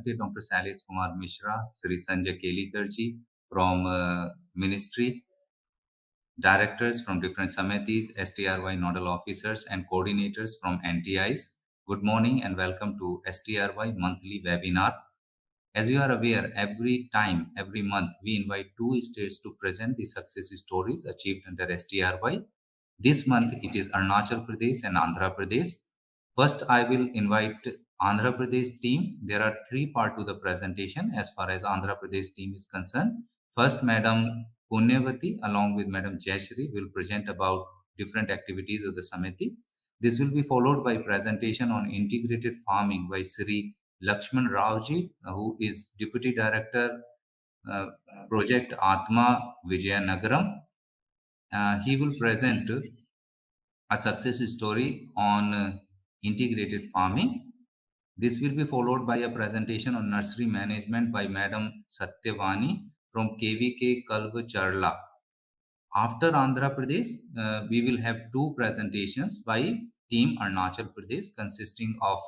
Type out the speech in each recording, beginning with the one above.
Advocate Dr. Salis Kumar Mishra, Sri Sanjay Kelikarji from Ministry, Directors from different Samitis, STRY Nodal Officers and Coordinators from NTIs. Good morning and welcome to STRY Monthly Webinar. As you are aware, every month, we invite 2 states to present the success stories achieved under STRY. This month, it is Arunachal Pradesh and Andhra Pradesh. First, I will invite Andhra Pradesh team. There are 3 parts to the presentation as far as Andhra Pradesh team is concerned. First, Madam Punyavati along with Madam Jayashri will present about different activities of the Samiti. This will be followed by presentation on integrated farming by Sri Lakshman Raoji, who is Deputy Director, Project Atma Vijayanagaram. He will present a success story on integrated farming. This will be followed by a presentation on nursery management by Madam Satyavani from KVK Kalvacharla. After Andhra Pradesh, we will have 2 presentations by Team Arunachal Pradesh consisting of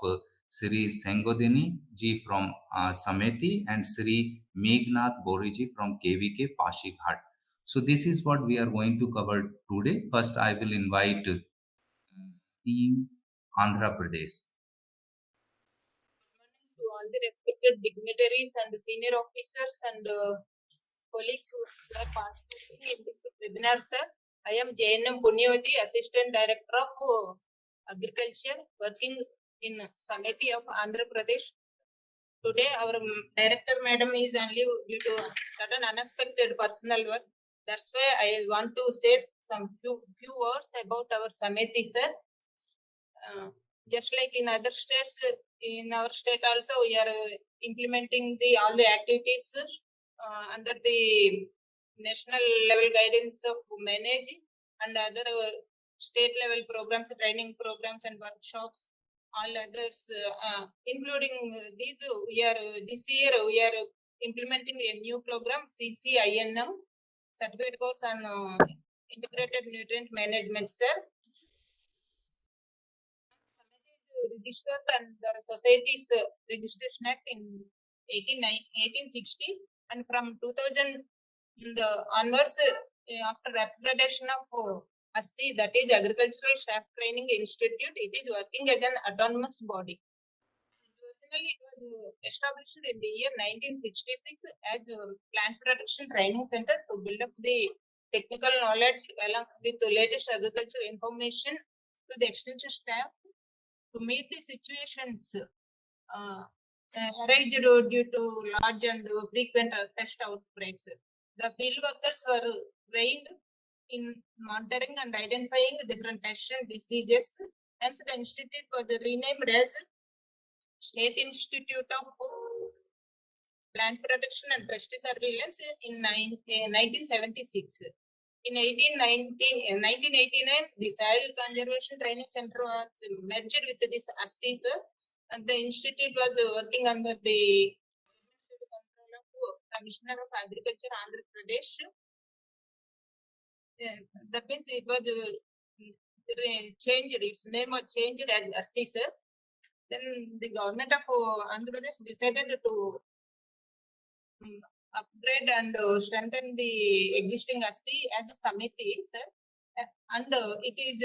Sri Sengodini ji from Sameti and Sri Meghnath Bori ji from KVK Pashighat. So this is what we are going to cover today. First, I will invite Team Andhra Pradesh. To all the respected dignitaries and senior officers and colleagues who are participating in this webinar, sir. I am JNM Punyavati, Assistant Director of Agriculture, working in Samiti of Andhra Pradesh. Today, our Director Madam is on leave due to certain unexpected personal work. That's why I want to say some few words about our Samiti, sir. Just like in other states, in our state also, we are implementing all the activities under the national level guidance of managing and other state level programs, training programs and workshops, all others, including these. This year we are implementing a new program, CCINM, certificate course on integrated nutrient management, sir. Registered under Societies Registration Act in 1860, and from 2000 onwards, after accreditation of ASTI, that is Agricultural Staff Training Institute, it is working as an autonomous body. Originally, it was established in the year 1966 as a plant production training center to build up the technical knowledge along with the latest agricultural information to the extension staff to meet the situations arised due to large and frequent pest outbreaks. The field workers were trained in monitoring and identifying different pests and diseases. Hence, the institute was renamed as State Institute of Plant Protection and Pest Surveillance in 1976. In 1989, the Soil Conservation Training Center was merged with this ASTI, sir, and the institute was working under the control of Commissioner of Agriculture, Andhra Pradesh. That means it was changed, its name was changed as ASTI, sir. Then the government of Andhra Pradesh decided to upgrade and strengthen the existing ASTI as a Samiti, sir. And it is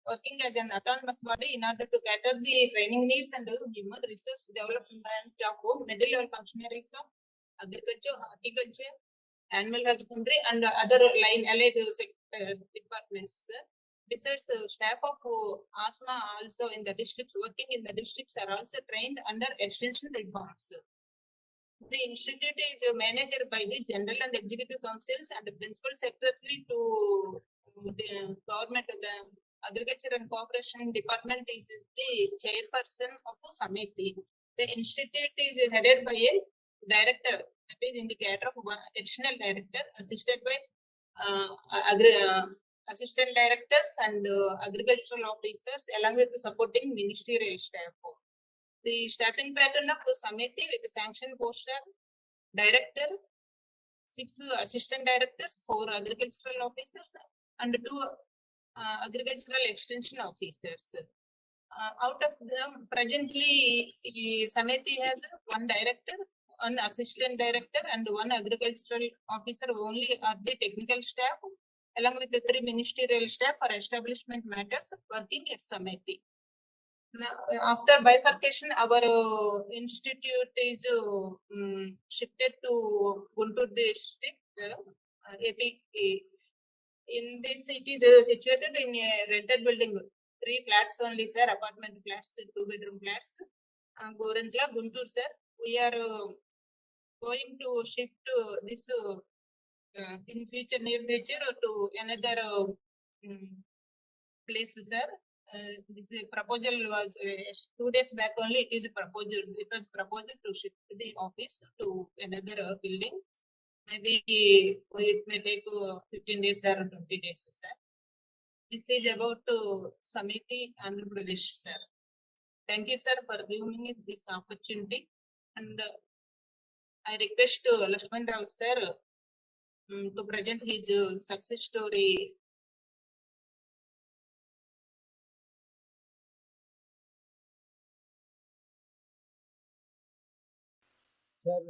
working as an autonomous body in order to cater the training needs and human resource development of middle level functionaries of agriculture, horticulture, animal husbandry, and other allied departments, sir. Besides, staff of Atma also in the districts, working in the districts, are also trained under extension reforms. The institute is managed by the General and Executive Councils, and the Principal Secretary to the government, the Agriculture and Cooperation Department is the chairperson of Samiti. The institute is headed by a director, that is in the cadre of one additional director, assisted by assistant directors and agricultural officers, along with the supporting ministerial staff. The staffing pattern of the Samiti with the sanction poster, director, 6 assistant directors, 4 agricultural officers, and 2 agricultural extension officers. Out of them, presently, Samiti has one director, one assistant director, and one agricultural officer only are the technical staff, along with the 3 ministerial staff for establishment matters working at Samiti. Now, after bifurcation, our institute is shifted to Guntur district, AP. In this, it is situated in a rented building, 3 flats only, sir, apartment flats, 2-bedroom flats. Gorantla, Guntur, sir. We are going to shift this in future, near future, to another place, sir. This proposal was 2 days back only. It is proposed. It was proposed to shift the office to another building. Maybe it may take 15 days or 20 days, sir. This is about Samiti Andhra Pradesh, sir. Thank you, sir, for giving me this opportunity. And I request Lakshman Rao, sir, to present his success story. Sir,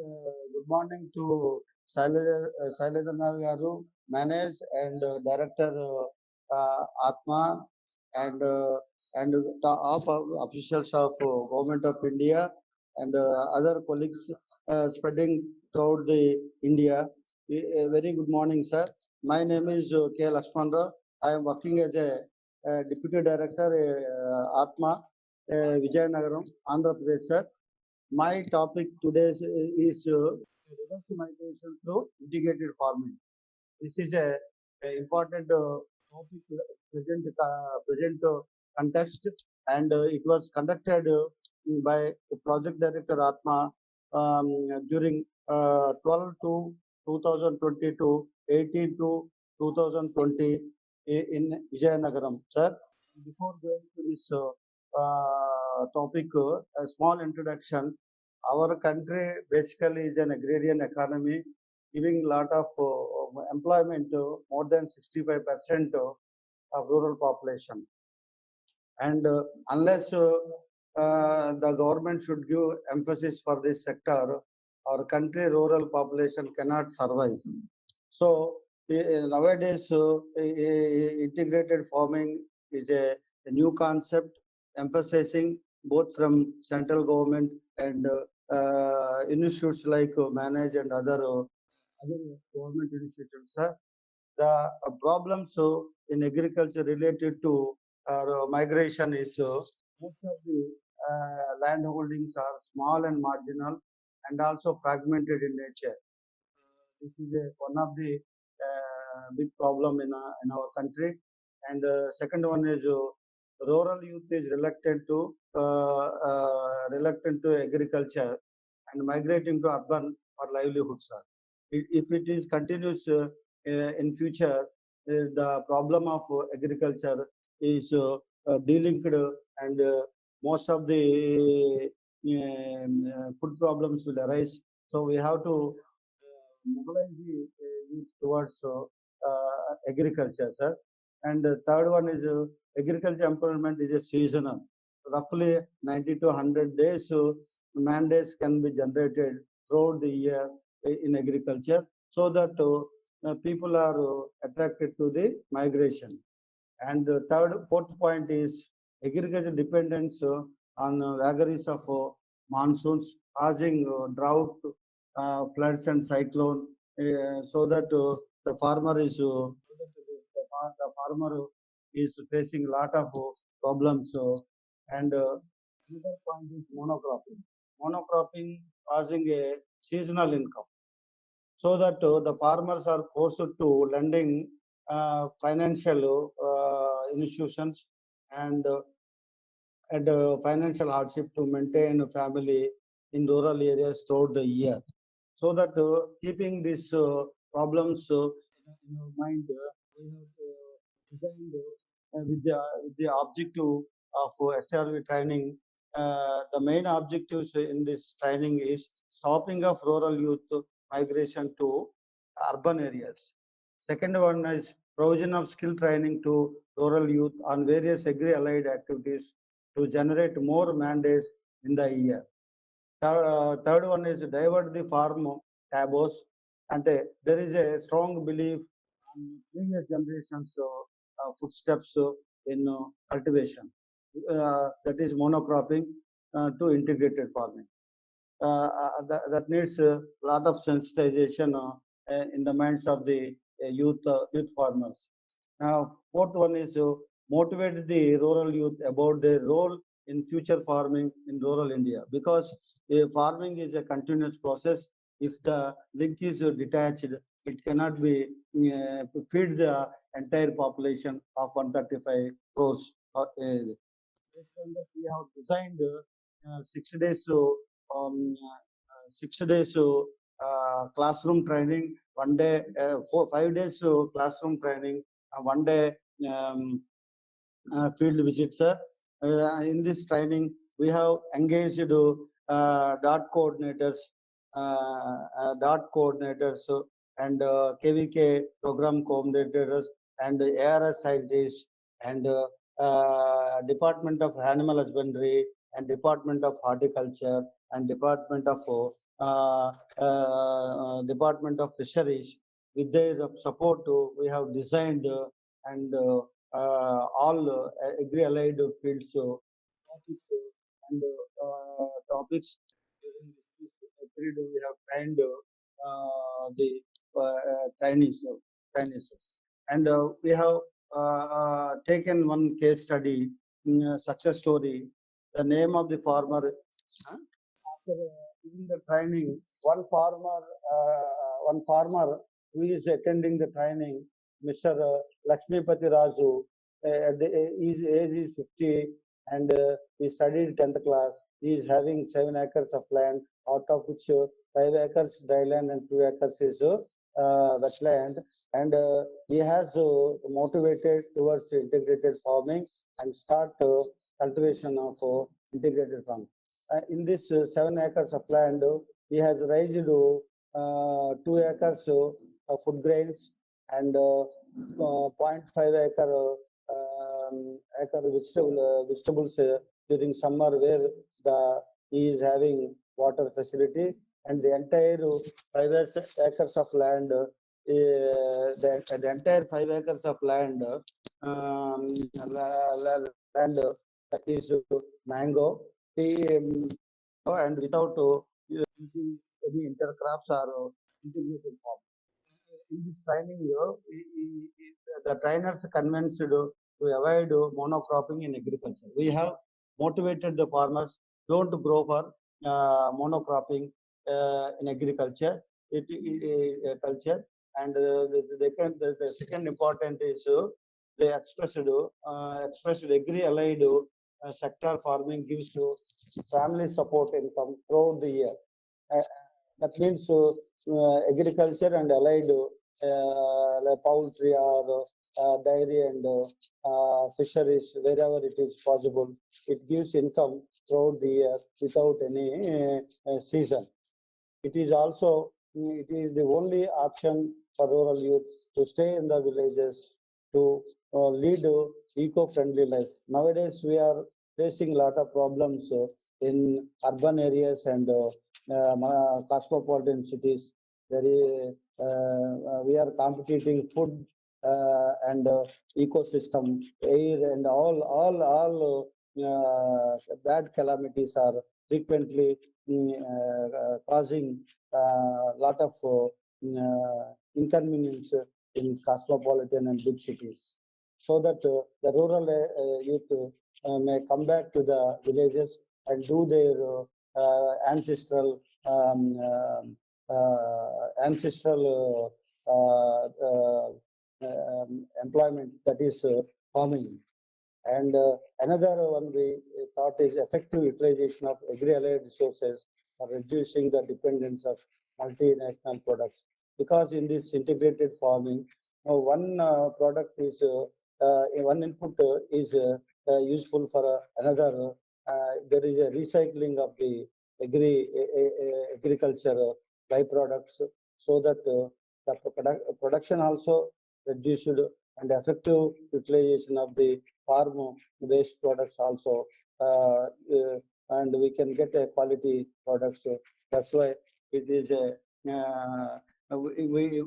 good morning to Shaileन्द्rnath Garu, Manage and Director Atma, and of officials of Government of India and other colleagues spreading throughout the India. A very good morning, sir. My name is K. Lakshmanrao. I am working as a Deputy Director Atma, Vijayanagaram, Andhra Pradesh, sir. My topic today is reverse migration through integrated farming. This is a important topic present context, and it was conducted by the project director Atma during 12 to 2020 to 18 to 2020 in Vijayanagaram. Sir, before going to this topic, a small introduction. Our country basically is an agrarian economy, giving a lot of employment to more than 65% of rural population. And unless the government should give emphasis for this sector, our country rural population cannot survive. So nowadays, integrated farming is a new concept, emphasizing both from central government and institutes like Manage and other government institutions. Sir. The problems in agriculture related to migration is most of the land holdings are small and marginal and also fragmented in nature. This is one of the big problem in our country. And second one is rural youth is reluctant to agriculture and migrating to urban for livelihood, sir. If it is continuous in future, the problem of agriculture is delinked, and most of the food problems will arise. So we have to mobilize the youth towards agriculture, sir. And the third one is agriculture employment is a seasonal. Roughly 90 to 100 days mandates can be generated throughout the year in agriculture, so that people are attracted to the migration. And the fourth point is agriculture dependence on vagaries of monsoons, causing drought, floods, and cyclone, so that the farmer is facing a lot of problems. And another point is monocropping. Monocropping causing a seasonal income, so that the farmers are forced to lending financial institutions and financial hardship to maintain a family in rural areas throughout the year. So that keeping these problems in our mind, we have designed with the objective of STRY training. The main objectives in this training is stopping of rural youth migration to urban areas. Second one is provision of skill training to rural youth on various agri-allied activities to generate more mandates in the year. Third one is divert the farm taboos, and there is a strong belief on previous generations footsteps in cultivation. That is monocropping to integrated farming. That needs a lot of sensitization in the minds of the youth farmers. Now, fourth one is motivate the rural youth about their role in future farming in rural India, because farming is a continuous process. If the link is detached, it cannot be feed the entire population of 135 crores. Based on that, we have designed 6 days 6 days classroom training, 1 day, 5 days classroom training, 1 day field visits. In this training, we have engaged dot coordinators, and KVK program coordinators and ARS scientists and Department of Animal Husbandry and Department of Horticulture and Department of Fisheries. With their support, we have designed and all agri-allied fields topics and topics. During this period, we have trained the trainees, and we have taken one case study, success story. The name of the farmer. After giving the training, one farmer who is attending the training, Mr. Lakshmipati Raju, his age is 50 and he studied 10th class. He is having 7 acres of land, out of which 5 acres dry land and 2 acres is wetland. And he has motivated towards integrated farming and start cultivation of integrated farming. In this 7 acres of land, he has raised 2 acres food grains and 0.5 acre vegetables during summer, where he is having water facility, and the entire 5 acres of land, the entire 5 acres of land, land is mango, and without using any intercrops or integrated farm. In this training, the trainers convinced to avoid monocropping in agriculture. We have motivated the farmers don't grow for monocropping in agriculture. Culture, and the second important is they expressed agri-allied sector farming gives family support income throughout the year. That means agriculture and allied like poultry or dairy and fisheries, wherever it is possible, it gives income throughout the year without any season. It is the only option for rural youth to stay in the villages, to lead eco-friendly life. Nowadays, we are facing a lot of problems in urban areas and cosmopolitan cities. We are competing food and ecosystem, air, and all bad calamities are frequently causing a lot of inconvenience in cosmopolitan and big cities, so that the rural youth may come back to the villages and do their ancestral employment, that is farming. And another one we thought is effective utilization of agri-allied resources for reducing the dependence of multinational products. Because in this integrated farming, one product is one input is useful for another. There is a recycling of the agriculture byproducts, so that the production also reduced, and effective utilization of the farm waste products also and we can get a quality products. That's why it is a we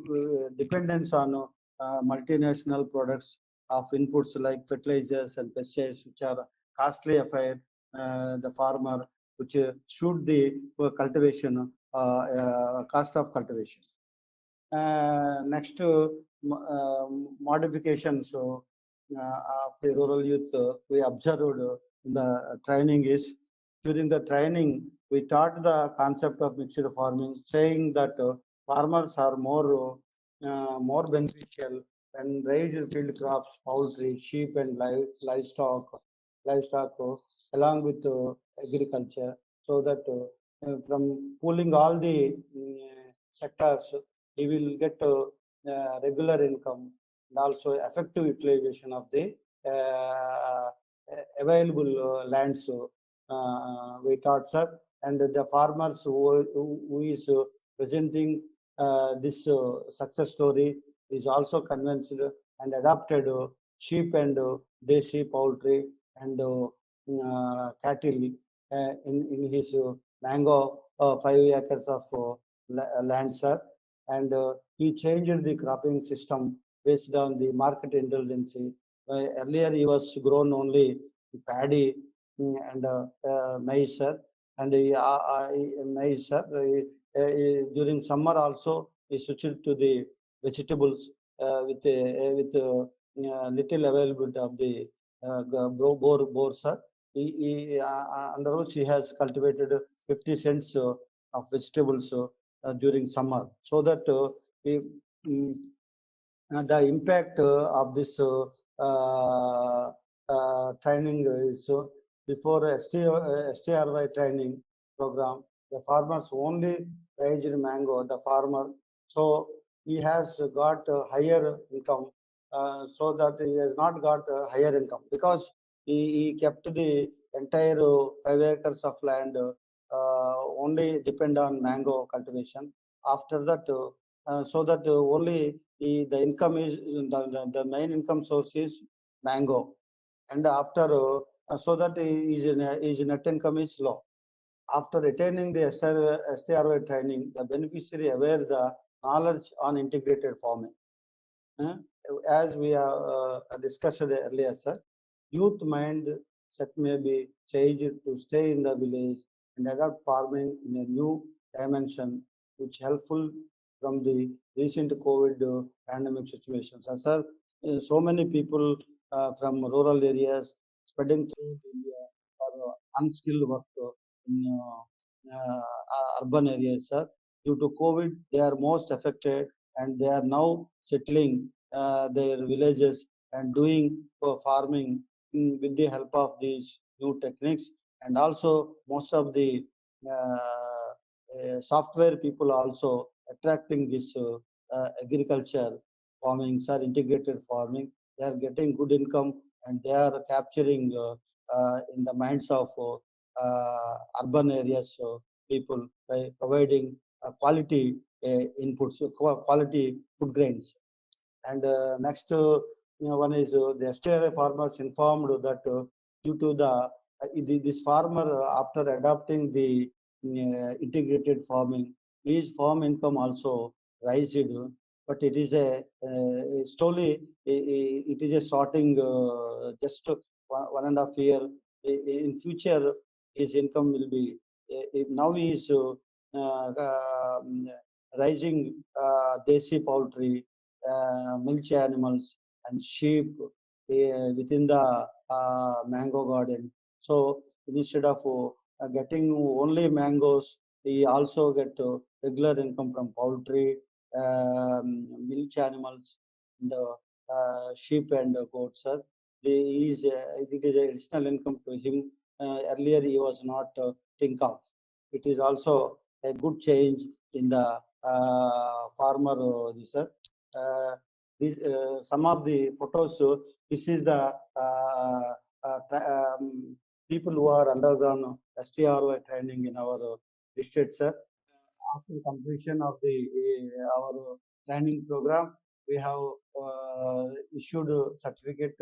dependence on multinational products of inputs like fertilizers and pesticides, which are costly affair the farmer, which should the cultivation cost of cultivation. Next modifications of the rural youth we observed in the training is, during the training we taught the concept of mixed farming, saying that farmers are more beneficial when raised field crops, poultry, sheep and livestock along with agriculture, so that from pooling all the sectors, he will get regular income and also effective utilization of the uh, available lands. We taught, sir, and the farmers who is presenting this success story is also convinced and adopted sheep and desi poultry and cattle in his mango 5 acres of land, sir. And he changed the cropping system based on the market intelligence. Earlier, he was grown only paddy and maize, sir. And maize, sir. During summer also, he switched to the vegetables with little availability of the bore, sir. Under which he has cultivated 50 cents of vegetables during summer, so that mm, the impact of this training is before STRY training program, the farmers only raised mango, the farmer, so he has got higher income, so that he has not got higher income because he kept the entire 5 acres of land only depend on mango cultivation. After that, so that only the income is the main income source is mango, and after so that his net income is low. After attaining the STRY training, the beneficiary aware the knowledge on integrated farming. As we have discussed earlier, sir, youth mindset may be changed to stay in the village and adopt farming in a new dimension, which helpful from the recent COVID pandemic situations. And sir, so many people from rural areas spreading through India for unskilled work in urban areas, sir. Due to COVID, they are most affected, and they are now settling their villages and doing farming with the help of these new techniques. And also most of the software people also attracting this agriculture farming, sir, integrated farming. They are getting good income, and they are capturing in the minds of urban areas people by providing quality inputs, quality food grains. And next one is the STRI farmers informed that due to this farmer after adopting the integrated farming, his farm income also rised, but it is a slowly it is a starting just 1.5 year. In future, his income will be now he is rising desi poultry, milch animals and sheep within the mango garden. So instead of getting only mangoes, he also get regular income from poultry, milch animals, and sheep and goats. Sir, it is additional income to him. Earlier, he was not think of. It is also a good change in the farmer. Sir. Some of the photos. This is the people who are undergone STRY training in our district, sir. After completion of the our training program, we have issued a certificate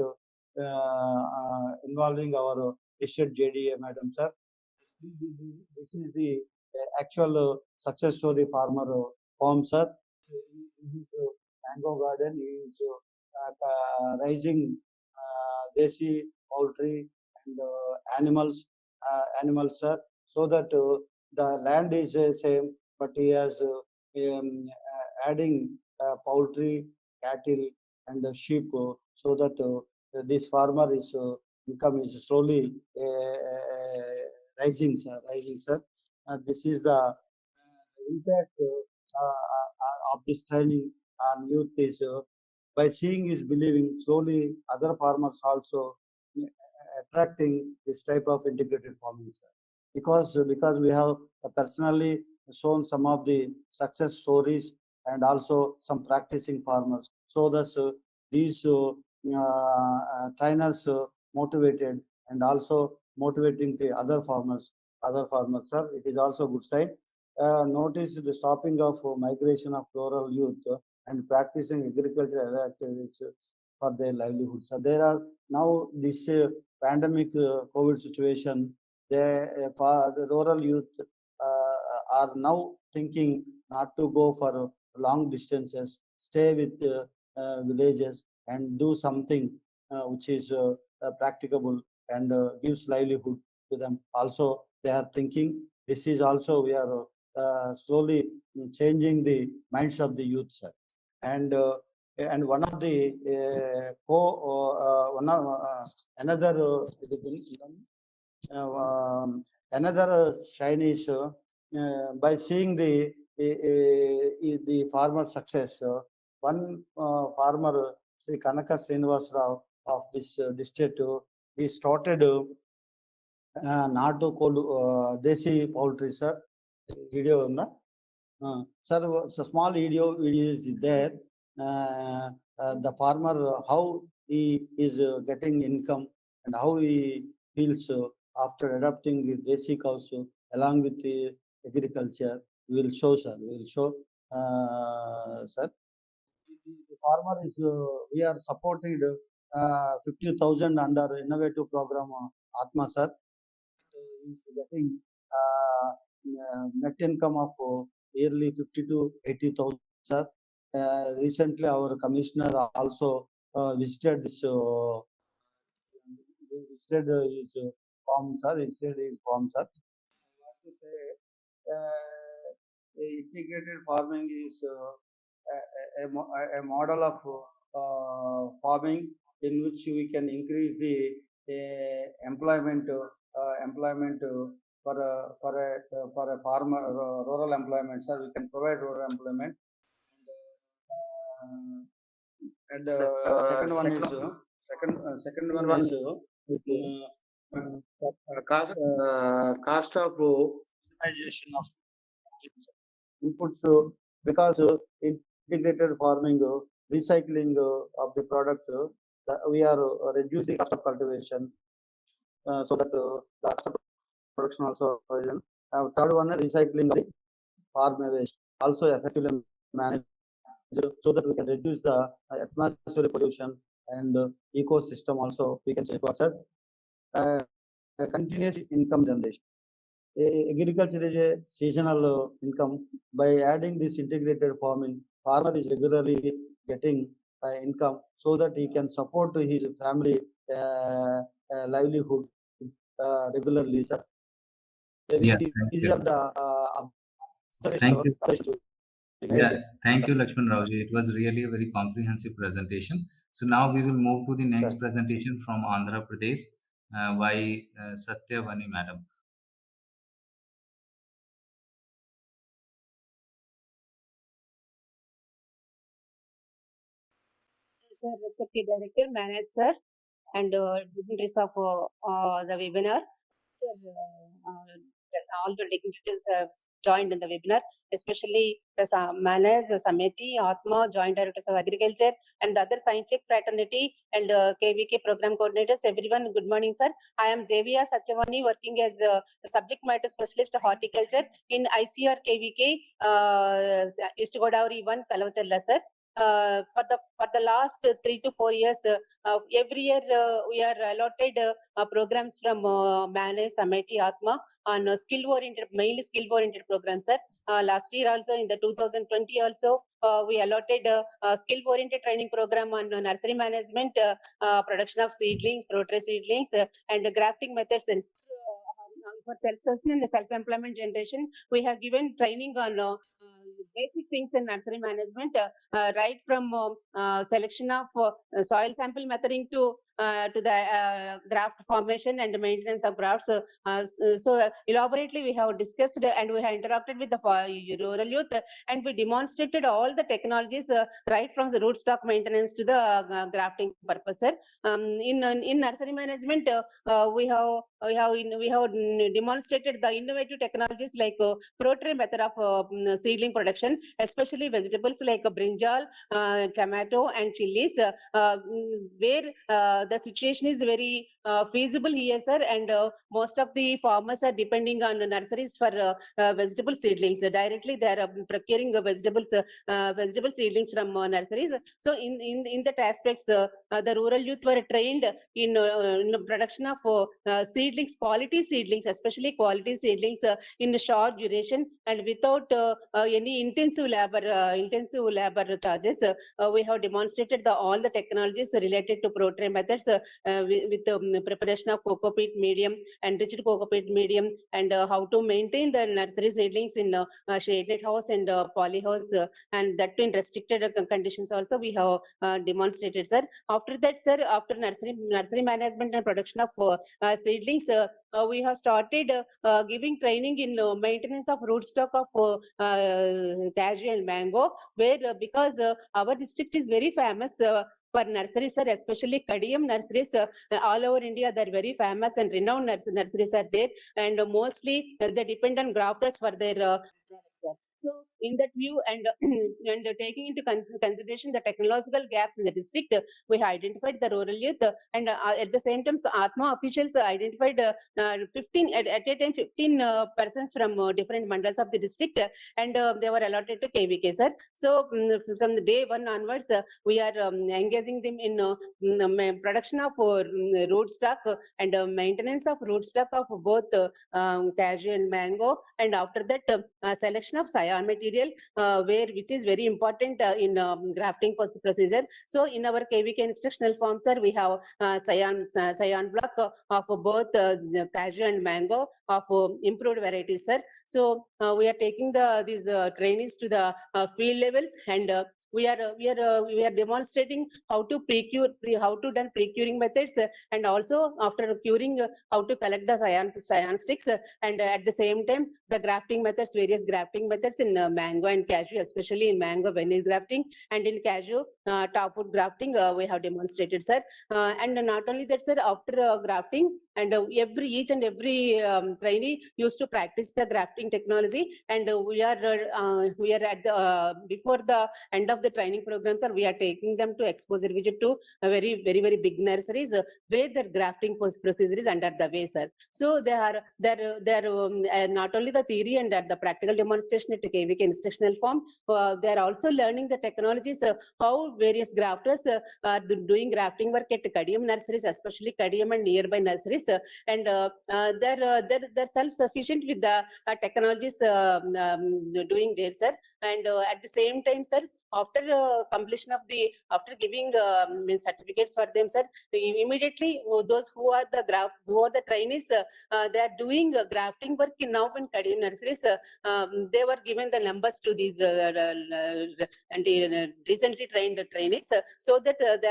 involving our listed JDA, Madam Sir. This is the actual success story farmer farm, sir. His mango garden is raising desi poultry and animals, sir. So that the land is same, but he has adding poultry, cattle, and sheep, so that this farmer is income is slowly rising, sir. This is the impact of this training on youth is by seeing is believing. Slowly, other farmers also attracting this type of integrated farming, sir. Because we have personally shown some of the success stories and also some practicing farmers. So thus these trainers motivated and also motivating the other farmers, sir. It is also good side. Notice the stopping of migration of rural youth and practicing agricultural activities for their livelihood. So there are now this pandemic COVID situation. For the rural youth are now thinking not to go for long distances, stay with villages and do something which is practicable and gives livelihood to them. Also, they are thinking this is also we are slowly changing the minds of the youth, sir. And one of the another another sign is by seeing the farmer success. One farmer, Sri Kanaka Srinivas Rao of this district, he started Nadu Desi poultry, sir. Video, sir, so small video is there. The farmer, how he is getting income and how he feels after adopting the desi cows along with the agriculture. We will show, sir. We will show, sir. The farmer is, we are supported 50,000 under innovative program Atma, sir. Is getting net income of yearly 50 to 80,000, sir. Recently, our commissioner also visited this. Visited his farm, sir. Visited his farm, sir. I want to say, integrated farming is a model of farming in which we can increase the employment for a farmer, rural employment, sir. We can provide rural employment. And second one is cost of minimization of inputs, because integrated farming, recycling of the products, we are reducing cost of cultivation, so that the cost of production also. Third one, recycling the farm waste, also effectively managed, so that we can reduce the atmospheric pollution and ecosystem also we can safeguard, sir. Continuous income generation. Agriculture is a seasonal income. By adding this integrated farming, farmer is regularly getting income so that he can support his family livelihood regularly, sir. Yeah, thank you. Thank you. Yeah, thank you, Lakshman Raoji. It was really a very comprehensive presentation. So now we will move to the next presentation from Andhra Pradesh by Satyavani Madam. Sir, respected director, manager, sir, and dignitaries of the webinar. Sir, all the dignitaries have joined in the webinar, especially the manager, Samiti, Atma, joint directors of agriculture, and the other scientific fraternity and KVK program coordinators. Everyone, good morning, sir. I am Javiya Satyavani, working as a subject matter specialist horticulture in ICR KVK, East Godavari 1, Kalavachalla, sir. for the last 3 to 4 years, every year we are allotted programs from Manage, Sameti, Atma on mainly skill-oriented programs, sir. Last year also, in the 2020 also, we allotted a skill-oriented training program on nursery management, production of seedlings, pro-tray seedlings, and grafting methods. And for self-sustenance and self-employment generation, we have given training on basic things in nursery management, right from selection of soil sample methoding to the graft formation and maintenance of grafts. So elaborately we have discussed and we have interacted with the rural youth, and we demonstrated all the technologies right from the rootstock maintenance to the grafting purpose, sir. In nursery management, we have demonstrated the innovative technologies like pro-tray method of seedling production, especially vegetables like brinjal, tomato, and chilies, where the situation is very feasible here, sir, and most of the farmers are depending on the nurseries for vegetable seedlings. Directly they are procuring vegetable seedlings from nurseries. So in that aspects, the rural youth were trained in the production of seedlings, quality seedlings, especially quality seedlings in short duration and without any intensive labor charges. We have demonstrated all the technologies related to pro-tray methods with preparation of cocoa peat medium, enriched cocoa peat medium, and how to maintain the nursery seedlings in shaded house and poly house, and that in restricted conditions also we have demonstrated, sir. After that, sir, after nursery management and production of seedlings, we have started giving training in maintenance of rootstock of cashew and mango, where because our district is very famous for nurseries, sir, especially Kadiyam nurseries. All over India, they're very famous and renowned nurseries are there, and mostly they depend on grafters for their products, sir. So in that view, and and taking into consideration the technological gaps in the district, we have identified the rural youth, and at the same time, so Atma officials identified 15 at a time 15 persons from different mandals of the district, and they were allotted to KVK, sir. So from the day one onwards, we are engaging them in production of rootstock and maintenance of rootstock of both cashew and mango, and after that selection of scion material, which is very important in grafting procedure. So in our KVK instructional form, sir, we have scion block of both cashew and mango of improved varieties, sir. So we are taking these trainees to the field levels, and we are demonstrating how to done pre-curing methods, and also after curing how to collect the scion sticks, and at the same time the grafting methods, various grafting methods in mango and cashew, especially in mango venice grafting, and in cashew topwood grafting we have demonstrated, sir. And not only that, sir, after grafting, and each and every trainee used to practice the grafting technology, and we are at the before the end of the training programs, sir, we are taking them to exposure visit to a very big nurseries where the grafting procedure is under the way, sir. So they are not only the theory and the practical demonstration at KVK instructional form, they are also learning the technologies, how various grafters are doing grafting work at Kadiyam nurseries, especially Kadiyam and nearby nurseries, and they're self-sufficient with the technologies doing there, sir. And at the same time, sir, after completion of after giving certificates for them, sir, immediately those who are the trainees, they are doing grafting work now in Kadiyam nurseries. They were given the numbers to these and recently trained trainees, so that they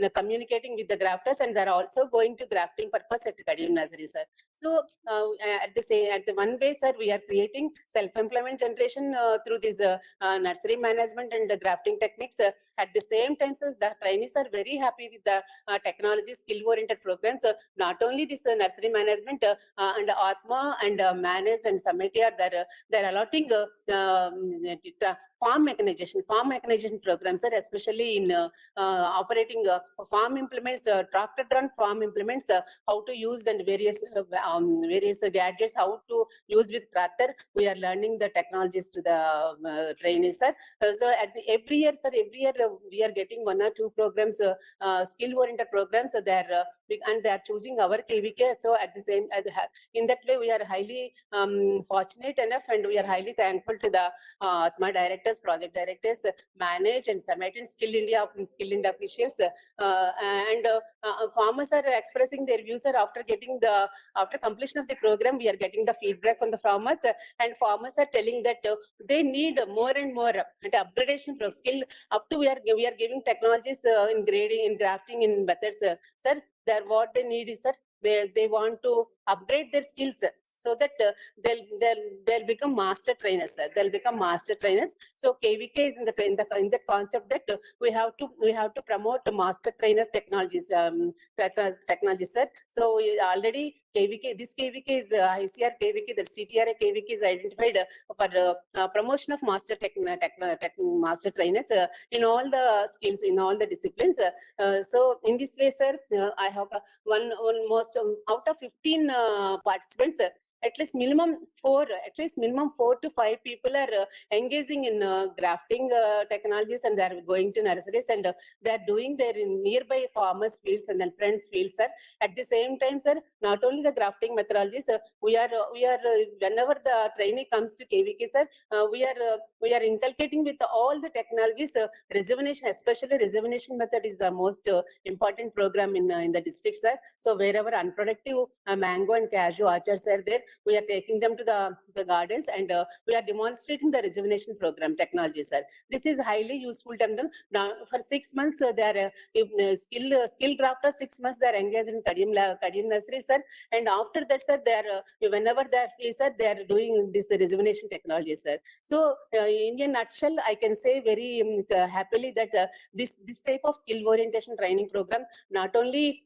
are communicating with the grafters, and they are also going to grafting purpose at Kadiyam nurseries, sir. So at the one way, sir, we are creating self-employment generation through this nursery management and grafting techniques. At the same time, sir, the trainees are very happy with the technology skill-oriented programs. Not only this nursery management and Atma and Manage and Sameti are they're allotting farm mechanization programs, sir, especially in operating farm implements, tractor-run farm implements, how to use and various gadgets, how to use with tractor. We are learning the technologies to the trainees, sir. So every year, sir, we are getting 1 or 2 programs, skill-oriented programs. So they are choosing our KVK. So at the same, in that way, we are highly fortunate enough, and we are highly thankful to the ATMA directors, project directors, manage and summit and Skill India officials, and farmers are expressing their views, sir. After completion of the program, we are getting the feedback from the farmers, and farmers are telling that they need more and more upgradation of skill. Up to we are giving technologies in grading, in grafting, in methods, sir. What they need is, sir, they want to upgrade their skills, so that they'll become master trainers, sir. They'll become master trainers. So KVK is in the concept that we have to promote master trainer technologies, sir. So already this KVK is ICR KVK, the CTRA KVK is identified for promotion of master master trainers in all the skills, in all the disciplines. So in this way, sir, I have out of 15 participants, at least minimum 4 to 5 people are engaging in grafting technologies, and they are going to nurseries, and they are doing their nearby farmers fields and then friends fields, sir. At the same time, sir, not only the grafting methodologies, we are whenever the trainee comes to KVK, sir, we are inculcating with all the technologies. Rejuvenation, especially rejuvenation method, is the most important program in the district, sir. So wherever unproductive mango and cashew orchards are there, we are taking them to the gardens, and we are demonstrating the rejuvenation program technology, sir. This is highly useful to them. Now, for 6 months, they are skill drafters. 6 months they are engaged in Kadiam nursery, sir. And after that, sir, they are whenever they are free, sir, they are doing this rejuvenation technology, sir. So in a nutshell, I can say very happily that this type of skill orientation training program not only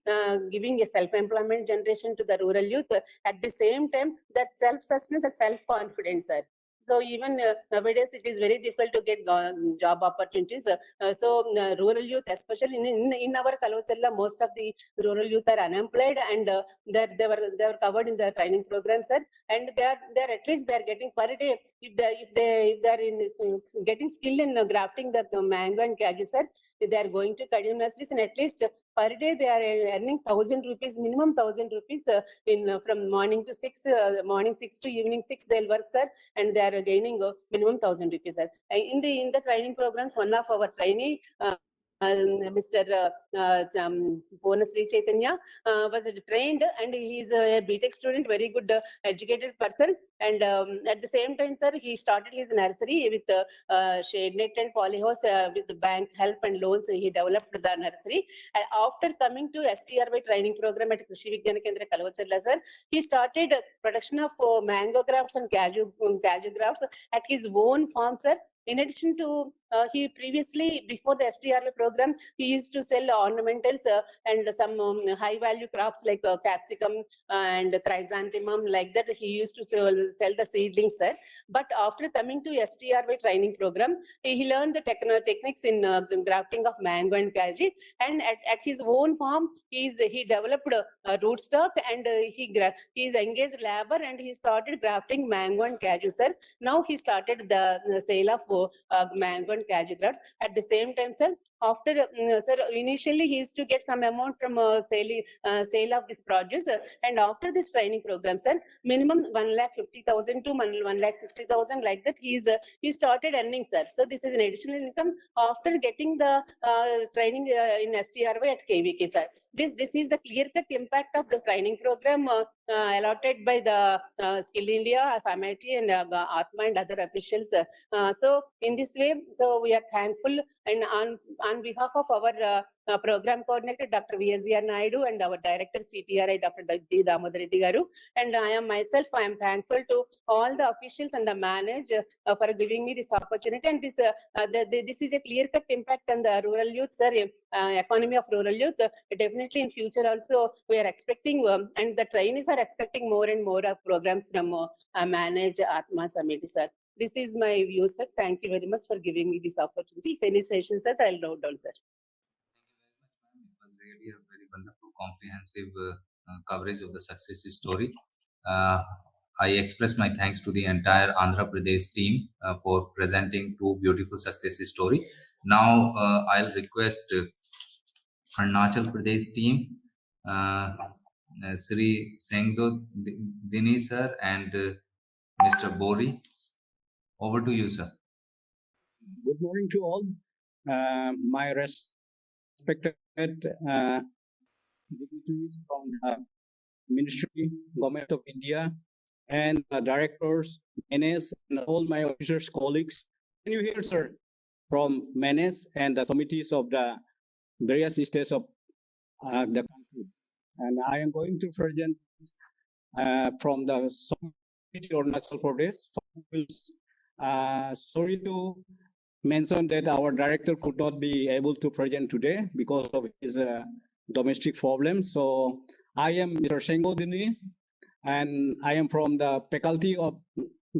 giving a self-employment generation to the rural youth, at the same time that self-sustenance and self-confidence, sir. So even nowadays it is very difficult to get job opportunities. So rural youth, especially in our Kalvachalla, most of the rural youth are unemployed, and they were covered in the training program, sir. And they are at least they are getting per day, if they are in getting skill in grafting the mango and cashew, sir, they are going to Kadiam nurseries, and at least per day they are earning 1,000 rupees, minimum 1,000 rupees from morning to 6, morning 6 to evening 6 they'll work, sir, and they are gaining minimum 1,000 rupees, sir. In the training programs, one of our trainee, Mr. Pona Sri Chaitanya, was trained, and he is a BTech student, very good educated person. And at the same time, sir, he started his nursery with shade net and polyhouse with the bank help and loans. He developed the nursery. And after coming to STRY training program at Krishi Vigyana Kendra Kalvachalla, sir, he started production of mango grafts and cashew grafts at his own farm, sir. In addition to, he previously, before the STRY program, he used to sell ornamentals and some high value crops like capsicum and chrysanthemum, like that. He used to sell the seedlings, sir. But after coming to STRY training program, he learned the techniques in grafting of mango and cashew. And at his own farm, he developed a rootstock, and he is engaged labor, and he started grafting mango and cashew, sir. Now he started the sale of mango and cashew grafts. At the same time, sir, after sir, initially he used to get some amount from sale of this produce, and after this training program, sir, minimum 1,50,000 to 1,60,000, like that, he started earning, sir. So this is an additional income after getting the training in STRY at KVK, sir. This is the clear-cut impact of the training program allotted by the Skill India, Samiti, and Atma and other officials. So in this way, so we are thankful, and on behalf of our program coordinator, Dr. V.S.R. Naidu, and our director, CTRI, Dr. D. Damodar Reddy Garu, and I am thankful to all the officials and the manager for giving me this opportunity. And this is a clear-cut impact on the rural youth, sir, economy of rural youth. Definitely in future also, we are expecting, and the trainees are expecting more and more programs from manage Atma Samiti, sir. This is my view, sir. Thank you very much for giving me this opportunity. If any suggestions, sir, I'll note down, sir. It was really a very wonderful, comprehensive coverage of the success story. I express my thanks to the entire Andhra Pradesh team for presenting two beautiful success story. Now, I'll request Arunachal Pradesh team, Sri Sengdo Dini sir and Mr. Bori. Over to you, sir. Good morning to all. My respected dignitaries from the Ministry, Government of India, and directors, MNS, and all my officers, colleagues. Can you hear, sir, from MNS and the committees of the various states of the country? And I am going to present from the Committee of Arunachal Pradesh. Sorry to mention that our director could not be able to present today because of his domestic problems. So I am Mr. Sengodini, and I am from the faculty of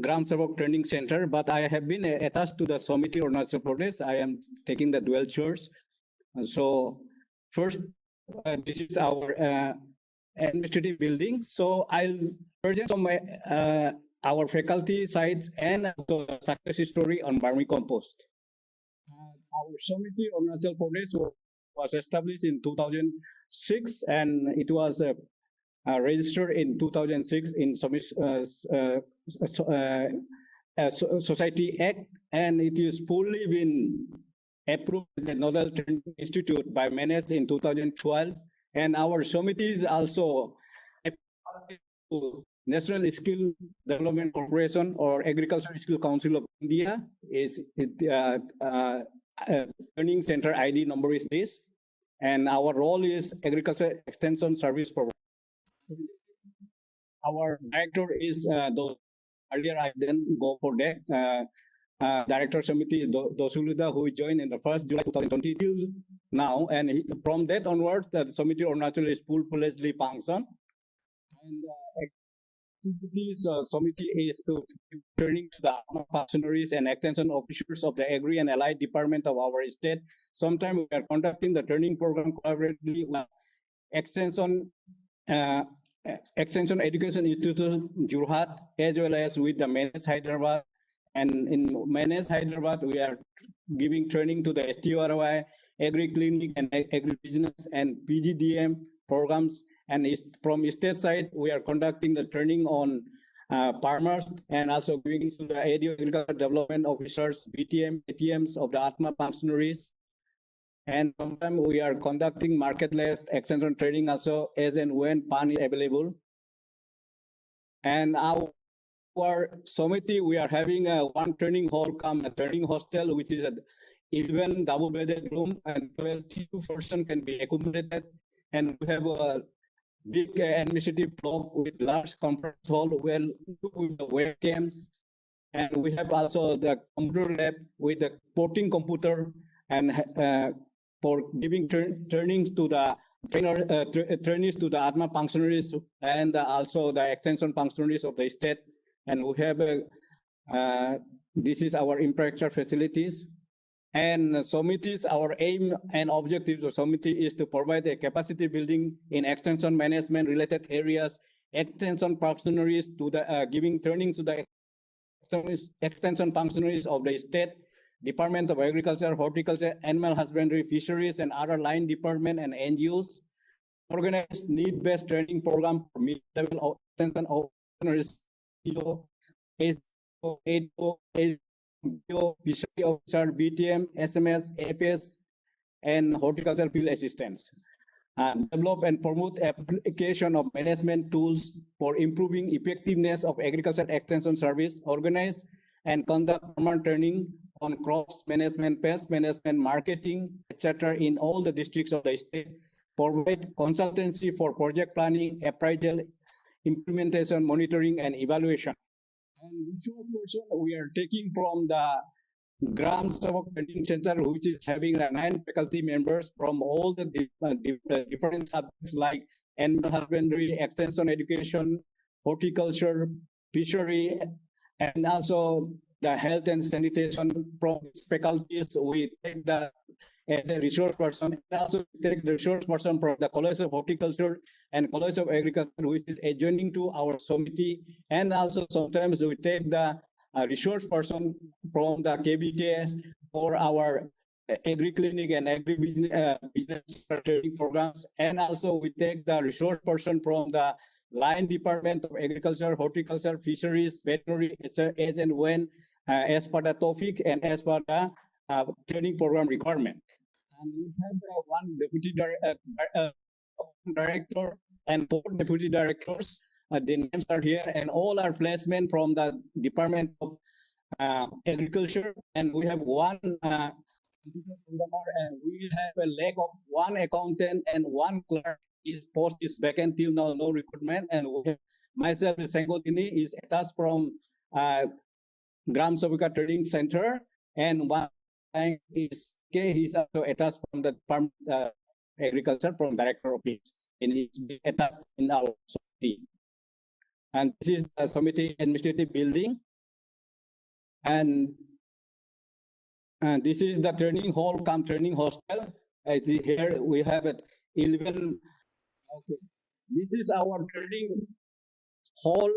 Gram Sevak Training Center, but I have been attached to the Committee of Arunachal Pradesh. I am taking the dual chairs. So first, this is our administrative building. So I'll present some our faculty sites and also the success story on vermicompost. Our Committee of Arunachal Pradesh was established in 2006, and it was registered in 2006 in Society Act, and it is fully been approved as a nodal training institute by MNS in 2012. And our committee is also National Skill Development Corporation or Agricultural Skill Council of India is training center ID number is this, and our role is Agriculture Extension Service Provider. Our director is earlier I didn't go for that. Director Committee is Dosulida, who joined in the 1st July 2020 till now, and from that onwards, the Committee of Arunachal is full-fledgedly function. And activities committee is to give training to the functionaries and extension officers of the Agri and Allied Department of our state. Sometimes we are conducting the training program collaboratively with Extension Education Institute Jorhat, as well as with the MNS Hyderabad. And in MNS Hyderabad, we are giving training to the STRY, Agri Clinic, and Agri Business and PGDM programs. And from state side, we are conducting the training on farmers and also giving to the agricultural development officers, BTM, ATMs of the ATMA functionaries. And sometimes we are conducting market-led extension training also as and when PAN is available. And our committee, we are having one training hall come a training hostel, which is 11 double-bedded room, and 12 person can be accommodated. And we have a big administrative block with large conference hall, well with the webcams, and we have also the computer lab with the porting computer and for giving trainings to the trainees to the ATMA functionaries and also the extension functionaries of the state. And we have this is our infrastructure facilities. And committees, our aim and objectives of committee is to provide a capacity building in extension management related areas, extension functionaries to the giving training to the extension functionaries of the state, Department of Agriculture, Horticulture, Animal Husbandry, Fisheries, and other line department and NGOs. Organized need-based training program for mid-level extension functionaries, fishery officer, BTM, SMS, APS, and horticultural field assistants. Develop and promote application of management tools for improving effectiveness of agricultural extension service. Organize and conduct farmer training on crops management, pest management, marketing, etc. in all the districts of the state. Provide consultancy for project planning, appraisal, implementation, monitoring, and evaluation. And this version we are taking from the Gram Sevak Training Center, which is having 9 faculty members from all the different subjects like animal husbandry, extension education, horticulture, fishery, and also the health and sanitation faculties. We take the as a resource person, and also take the resource person from the College of Horticulture and College of Agriculture, which is adjoining to our committee. And also sometimes we take the resource person from the KBKS for our agri-clinic and agri-business training programs. And also we take the resource person from the line department of agriculture, horticulture, fisheries, veterinary, as and when, as per the topic and as per the training program requirement. And we have one deputy director and 4 deputy directors. The names are here, and all are placement from the Department of Agriculture. And we have one computer programmer, and we have a lack of 1 accountant and 1 clerk. His post is vacant till now, no recruitment. And we have myself, Sengodini, is attached from Gram Sabika Training Center, and one is K. He's also attached from the Department Agriculture from Director of it, and it's attached in our committee. And this is the committee administrative building, and this is the training hall cum training hostel. Here we have it 11. Okay, this is our training hall,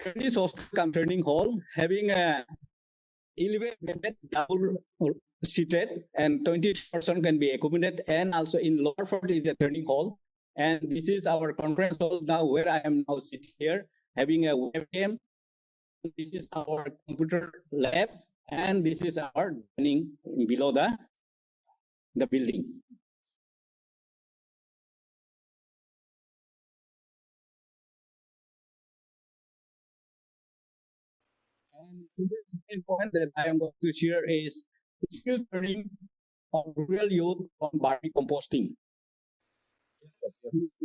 training hostel cum training hall, having a 11 bed double seated, and 20% can be accommodated. And also in lower floor is the training hall. And this is our conference hall now, where I am now sitting here, having a webcam. This is our computer lab, and this is our dining below the building. And today's main point that I am going to share is skill training of rural youth on vermicomposting.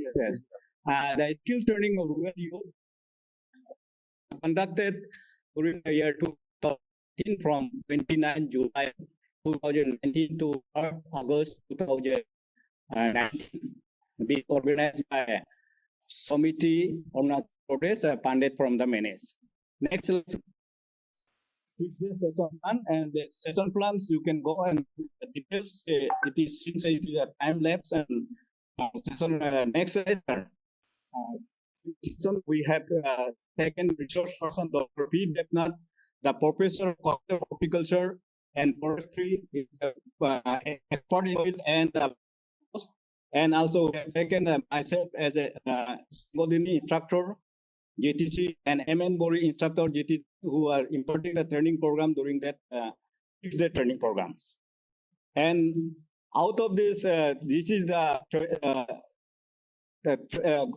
Yes. The skill training of rural youth conducted during the year 2019 from 29 July 2019 to 3rd August 2019. Be organized by Committee of Andhra Pradesh, Pandit from the Menace. Next, let's session plan, and the session plans you can go and the details. It is since it is a time lapse, and session next session. We have taken resource person Dr. P. Devnath, the Professor of Horticulture and Forestry, expert in it, and also we have taken myself as a Godini instructor, GTC, and MN Bori instructor, GTC, who are imparting the training program during that 6-day training programs. And out of this, this is the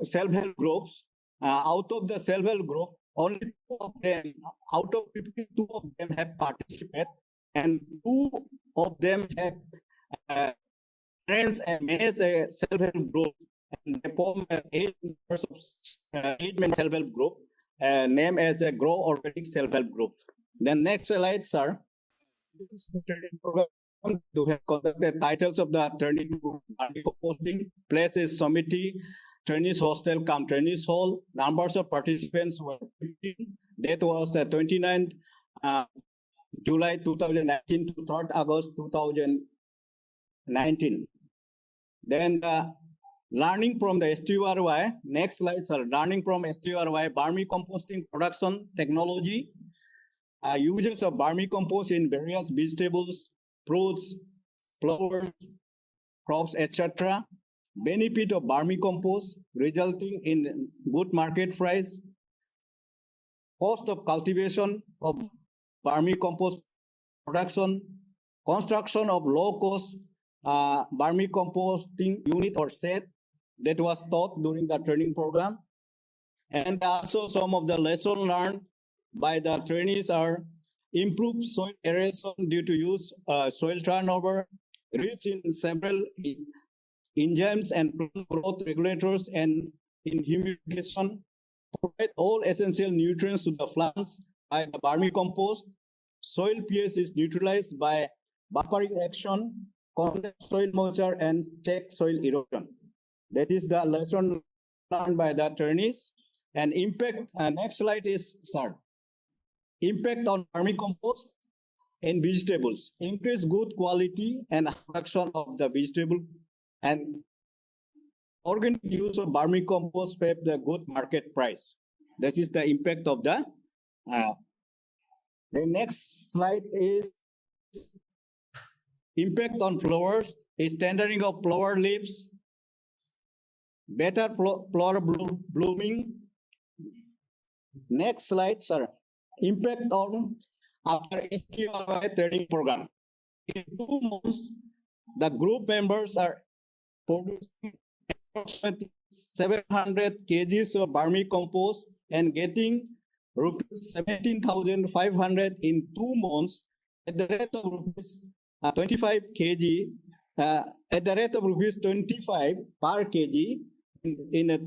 self-help groups. Out of the self-help group, only 2 of them, out of 52 of them have participated, and 2 of them have friends and manage a self-help group, and they form 8 members of 8-man self-help group, named as a Grow Organic Self-Help Group. Then next slide, sir. To have conducted titles of the training composting, places, committee, trainees hostel, cum trainees hall. Numbers of participants were 15. That was 29th July 2019 to 3rd August 2019. Then learning from the STRY. Next slide, sir. Learning from STRY, vermicomposting production technology, uses of vermicompost in various vegetables, fruits, flowers, crops, etc. Benefit of vermicompost resulting in good market price. Cost of cultivation of vermicompost production. Construction of low-cost vermicomposting unit or set that was taught during the training program. And also some of the lessons learned by the trainees are improved soil aeration due to use soil turnover, rich in several enzymes and plant growth regulators, and in humidification, provide all essential nutrients to the plants by the vermicompost. Soil pH is neutralized by buffering action, contact soil moisture, and check soil erosion. That is the lesson learned by the trainees. And impact, next slide is, sir. impact on vermicompost and vegetables, increase good quality and production of the vegetable, and organic use of vermicompost have the good market price. That is the impact of the. The next slide is impact on flowers, standarding of flower leaves, better flower blooming. Next slide, sir. Impact on after STRY training program. In 2 months, the group members are producing approximately 700 kgs of vermicompost and getting rupees 17,500 in 2 months at the rate of rupees 25 kg, at the rate of rupees 25 per kg in a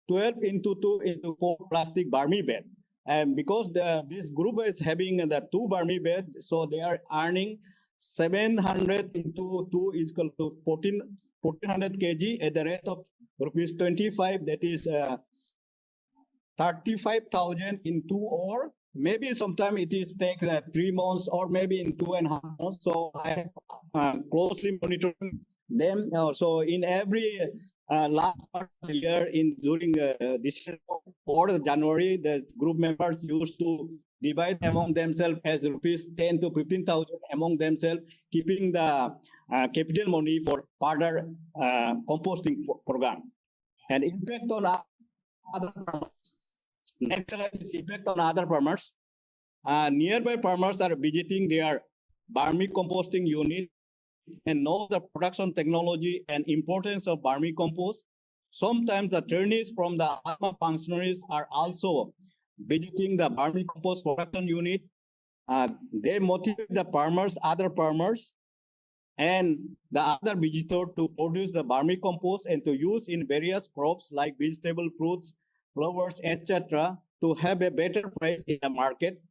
12 into 2 into 4 plastic vermi bed. And because this group is having the 2 vermi bed, so they are earning 700 into 2 is equal to 1400 kg at the rate of rupees 25. That is 35,000 in 2, or maybe sometime it is take 3 months, or maybe in 2.5 months. So I am closely monitoring them. So in every last part of the year, during December or January, the group members used to divide among themselves as rupees 10 to 15,000 among themselves, keeping the capital money for further composting program. And impact on other farmers. Next slide is impact on other farmers. Nearby farmers are visiting their vermicomposting unit and know the production technology and importance of vermicompost. Sometimes the trainees from the ATMA functionaries are also visiting the vermicompost production unit. They motivate the farmers, other farmers, and the other visitor to produce the vermicompost and to use in various crops like vegetable, fruits, flowers, etc., to have a better price in the market.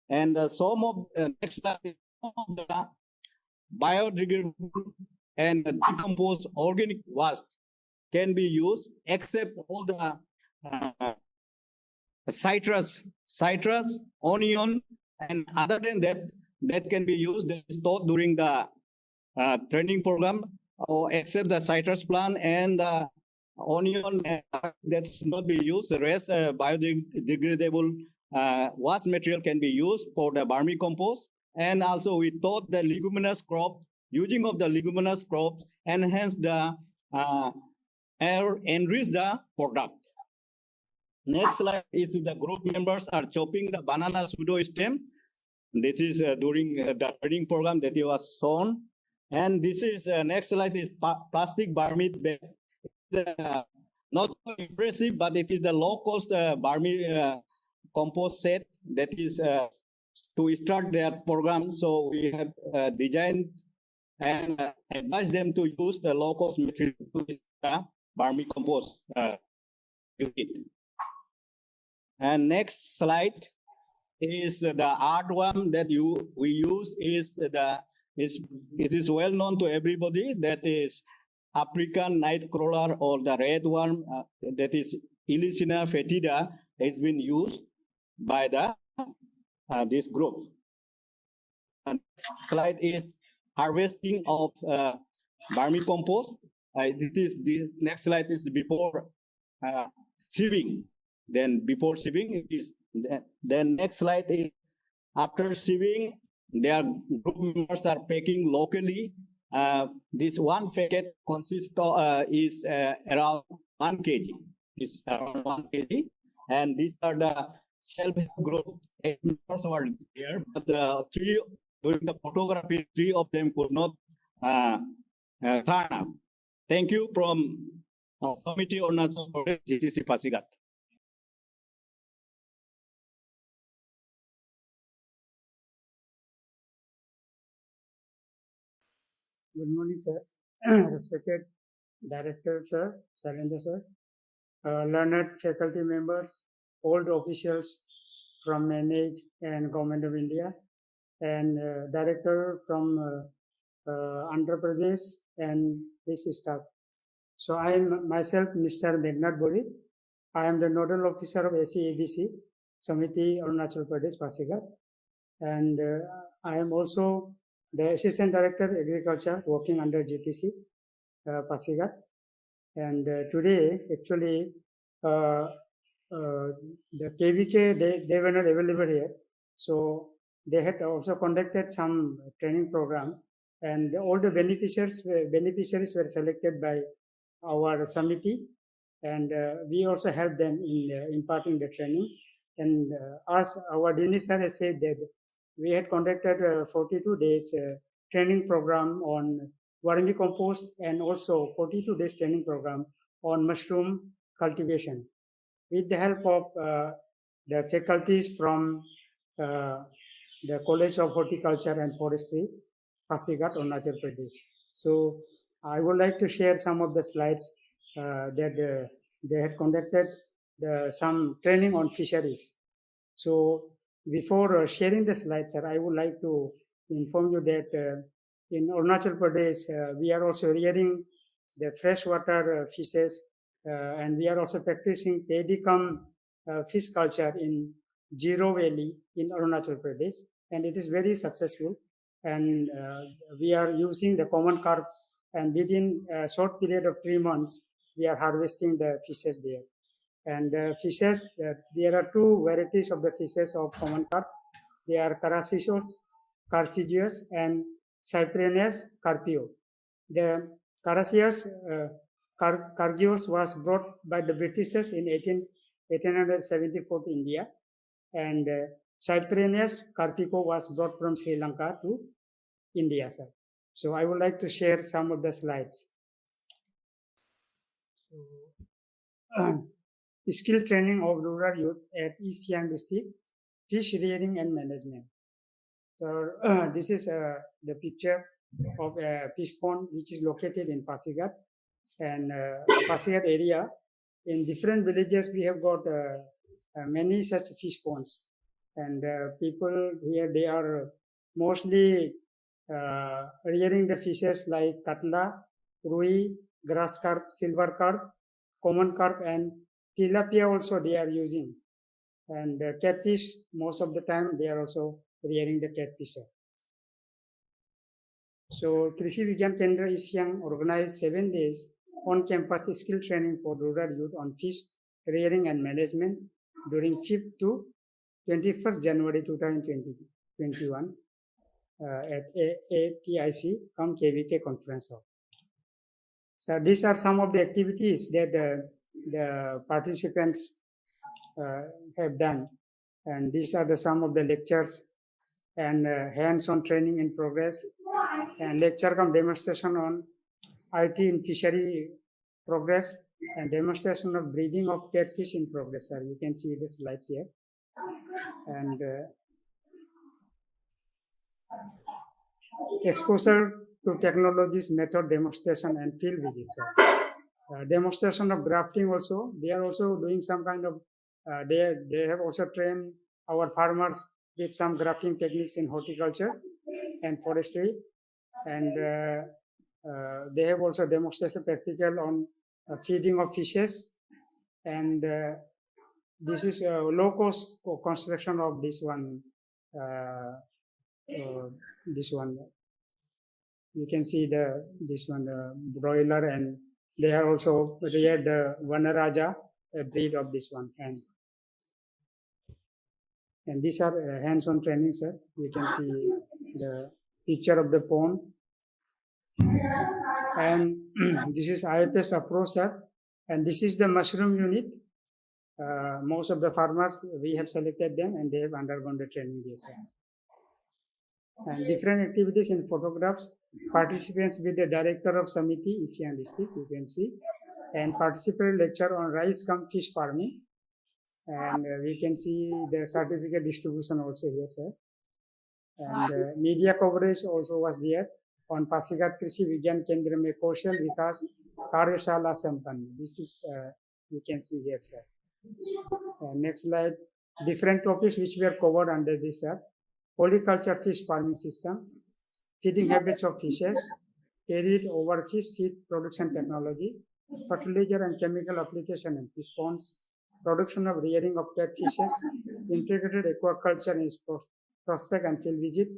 And some of next slide is some of the biodegradable and decomposed organic waste can be used, except all the citrus, onion, and other than that, that can be used, that is taught during the training program, or except the citrus plant and the onion, that's not be used. The rest biodegradable waste material can be used for the vermicompost. And also we taught the leguminous crop, using of the leguminous crops enhance the enrich the product. Next slide is the group members are chopping the banana pseudo stem. This is during the training program that you was shown. And this is next slide is plastic vermi bed. Not so impressive, but it is the low-cost vermi compost set that is to start their program. So we have designed and advised them to use the low-cost material to the vermicompost unit. And next slide is the art one that we use is it is well known to everybody, that is African night crawler, or the red worm, that is Ilicina fetida, has been used by the this group. And slide is harvesting of vermicompost. This next slide is before sieving. Then before sieving is then next slide is after sieving. Their group members are packing locally. This one packet consists of is around 1 kg. Is around 1 kg, and these are the self-help group members who are here. But during the photography, 3 of them could not turn up. Thank you from Committee on GTC Pasigat. Good morning, sir. Respected Director, sir, Sailendra, sir, learned faculty members, old officials from NH and Government of India, and Director from Andhra Pradesh and his staff. So I am myself Mr. Meghnad Bori. I am the Nodal Officer of SEABC, Samiti, Arunachal Pradesh, Pasigat. And I am also the Assistant Director Agriculture working under GTC, Pasigat. And today, actually, the KVK, they were not available here. So they had also conducted some training program, and all the beneficiaries were selected by our Samiti, and we also helped them in imparting the training. And as our Dini sir has said that we had conducted 42 days training program on vermicompost and also 42 days training program on mushroom cultivation with the help of the faculties from the College of Horticulture and Forestry, Pasigat, Arunachal Pradesh. So I would like to share some of the slides that they had conducted some training on fisheries. So before sharing the slides, sir, I would like to inform you that in Arunachal Pradesh, we are also rearing the freshwater fishes, and we are also practicing pedicum fish culture in Zero Valley in Arunachal Pradesh, and it is very successful. And we are using the common carp, and within a short period of 3 months, we are harvesting the fishes there. And the fishes, there are two varieties of the fishes of common carp. They are Carassius, Carcidius, and Cyprianus carpio. The Carassius Cargius was brought by the Britishers in 1874 to India, and Cyprianus carpico was brought from Sri Lanka to India, sir. So I would like to share some of the slides. So, skill training of rural youth at East Siang district, fish rearing and management. So this is the picture of a fish pond which is located in Pasigat, and Pasigat area. In different villages, we have got many such fish ponds, and people here, they are mostly rearing the fishes like katla, rui, grass carp, silver carp, common carp, and tilapia also they are using. And catfish, most of the time they are also rearing the catfish. So Krishi Vigyan Kendra East Siang organized 7 days on-campus skill training for rural youth on fish rearing and management during 5th to 21st January 2021 at ATIC come KVK conference hall. So these are some of the activities that the participants have done, and these are some of the lectures and hands-on training in progress, and lecture come demonstration on IT in fishery progress, and demonstration of breeding of catfish in progress, sir. You can see the slides here. And exposure to technologies, method demonstration, and field visits, sir. Demonstration of grafting also. They are also doing some kind of, they have also trained our farmers with some grafting techniques in horticulture and forestry. And they have also demonstrated practical on feeding of fishes. And this is a low-cost construction of this one. You can see this one, the broiler, and they are also reared Vanaraja, a breed of this one. And these are hands-on training, sir. You can see the picture of the pond. And this is IFS approach, sir. And this is the mushroom unit. Most of the farmers, we have selected them, and they have undergone the training there, sir. And different activities in photographs, participants with the director of Samiti, East Siang district, you can see, and participatory lecture on rice cum fish farming. And we can see the certificate distribution also here, sir. And media coverage also was there on Pasigat Krishi Vigyan Kendra Mein Kaushal Vikas Karyashala Sampann. This is, you can see here, sir. Next slide. Different topics which were covered under this, sir. Polyculture fish farming system, feeding habits of fishes, carried over fish seed production technology, fertilizer and chemical application in fish ponds, production of rearing of catfishes, integrated aquaculture and prospect and field visit,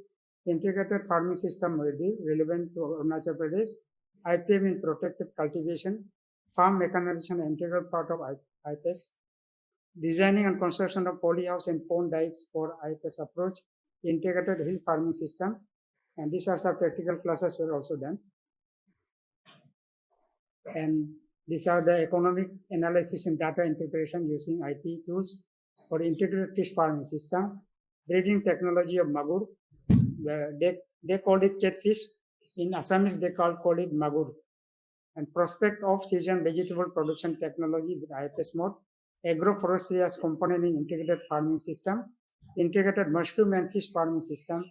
integrated farming system relevant to Arunachal Pradesh, IPM in protected cultivation, farm mechanization integral part of IPS, designing and construction of polyhouse and pond dikes for IPS approach, integrated hill farming system, and these are some practical classes were also done. And these are the economic analysis and data interpretation using IT tools for integrated fish farming system, breeding technology of magur. They call it catfish. In Assamese, they call it magur. And prospect of season vegetable production technology with IPS mode, agroforestry as component in integrated farming system, integrated mushroom and fish farming system,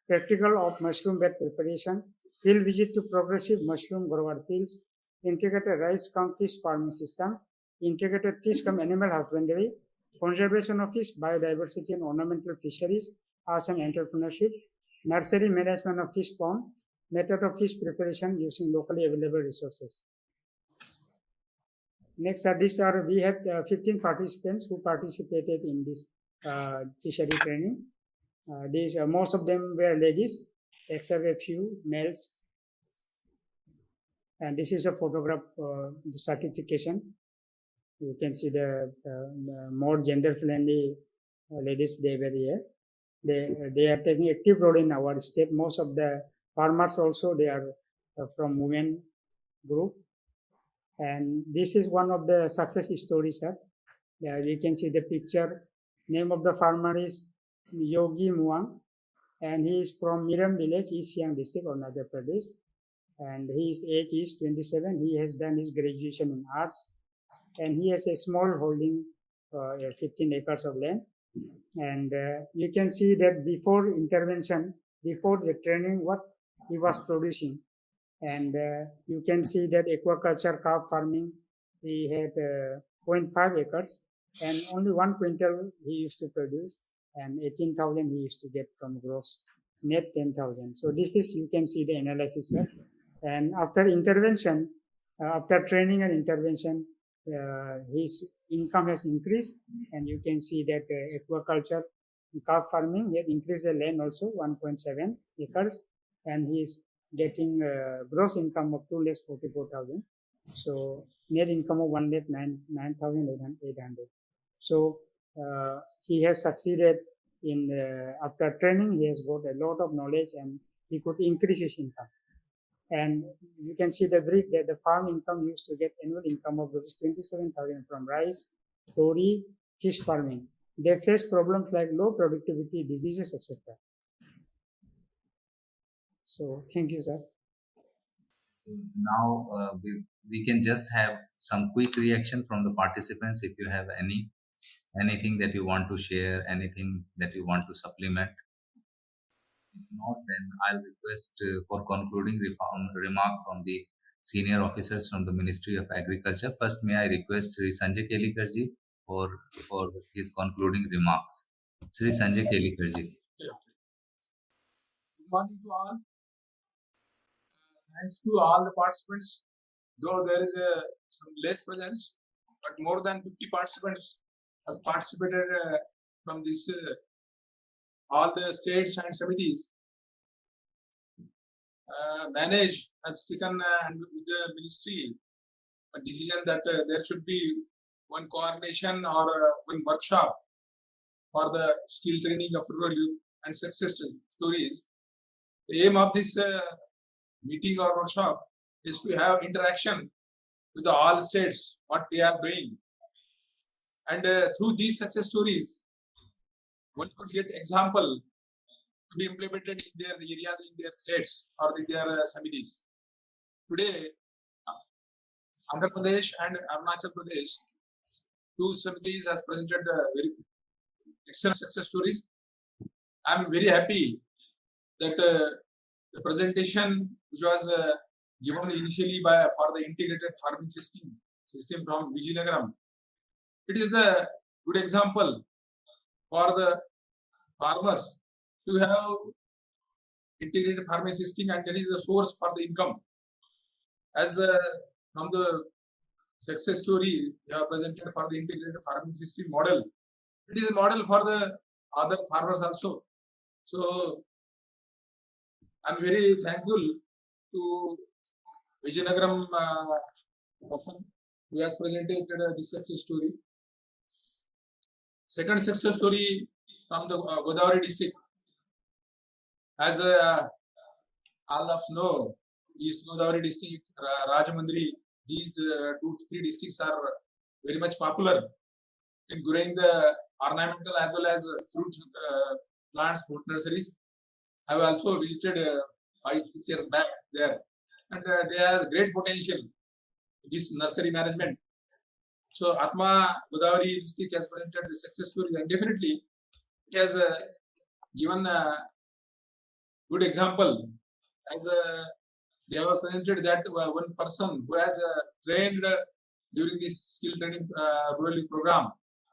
practical of mushroom bed preparation, field visit to progressive mushroom grower fields, integrated rice cum fish farming system, integrated fish cum animal husbandry, conservation of fish biodiversity and ornamental fisheries as an entrepreneurship, nursery management of fish pond, method of fish preparation using locally available resources. Next, we had 15 participants who participated in this fishery training. Most of them were ladies, except a few males. And this is a photograph, the certification. You can see the more gender-friendly ladies, they were here. They are taking active role in our state. Most of the farmers also, they are from women group. And this is one of the success stories, sir. You can see the picture. Name of the farmer is Yogi Muang, and he is from Miram village, East Siang district, Andhra Pradesh. And his age is 27. He has done his graduation in arts, and he has a small holding, 15 acres of land. And you can see that before intervention, before the training, what he was producing. And you can see that aquaculture carp farming, he had 0.5 acres, and only 1 quintal he used to produce, and 18,000 he used to get from gross, net 10,000. So this is, you can see the analysis, sir. And after intervention, after training and intervention, his income has increased, and you can see that aquaculture, carp farming, he had increased the land also 1.7 acres, and he is getting gross income of 2,44,000. So net income of 1,09,800. So he has succeeded in after training. He has got a lot of knowledge, and he could increase his income. And you can see the brief that the farm income used to get annual income of 27,000 from rice, tori, fish farming. They face problems like low productivity, diseases, etc. So thank you, sir. Now we can just have some quick reaction from the participants. If you have anything that you want to share, anything that you want to supplement. If not, then I'll request for concluding remark from the senior officers from the Ministry of Agriculture. First, may I request Sri Sanjay Kelikar ji for his concluding remarks. Sri Sanjay Kelikar ji. Good morning to all. Thanks to all the participants. Though there is some less presence, but more than 50 participants have participated from this all the states and committees. Manage has taken and with the ministry a decision that there should be one coordination or one workshop for the skill training of rural youth and success stories. The aim of this meeting or workshop is to have interaction with all states, what they are doing. And through these success stories, one could get example to be implemented in their areas, in their states, or in their committees. Today, Andhra Pradesh and Arunachal Pradesh, two committees has presented very excellent success stories. I am very happy that the presentation which was given initially for the integrated farming system from Vijayanagram, it is the good example for the farmers to have integrated farming system, and that is the source for the income. As from the success story you have presented for the integrated farming system model. It is a model for the other farmers also. So I'm very thankful to Vijayanagaram person who has presented this success story. Second success story from the Godavari district. As all of know, East Godavari district, Rajamundry, these 2-3 districts are very much popular in growing the ornamental as well as fruit plants, fruit nurseries. I have also visited 5-6 years back there, and they have great potential in this nursery management. So Atma Godavari district has presented the success story, and definitely it has given a good example as they have presented that one person who has trained during this skill training rural youth program,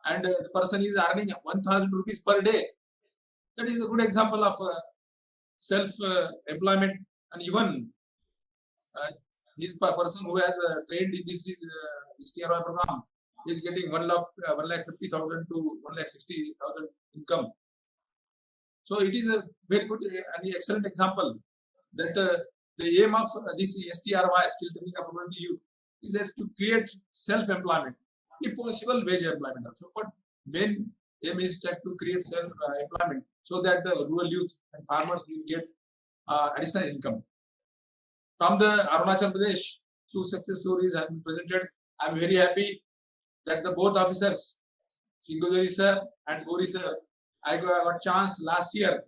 and the person is earning 1,000 rupees per day. That is a good example of self-employment, and even this person who has trained in this STRY program is getting 1,50,000 to 1,60,000 income. So it is a very good and excellent example that the aim of this STRY, skill training of rural youth, is to create self-employment, if possible wage employment also. But main aim is that to create self-employment so that the rural youth and farmers will get additional income. From the Arunachal Pradesh, 2 success stories have been presented. I am very happy that the both officers, Singhodari sir and Gori sir, I got chance last year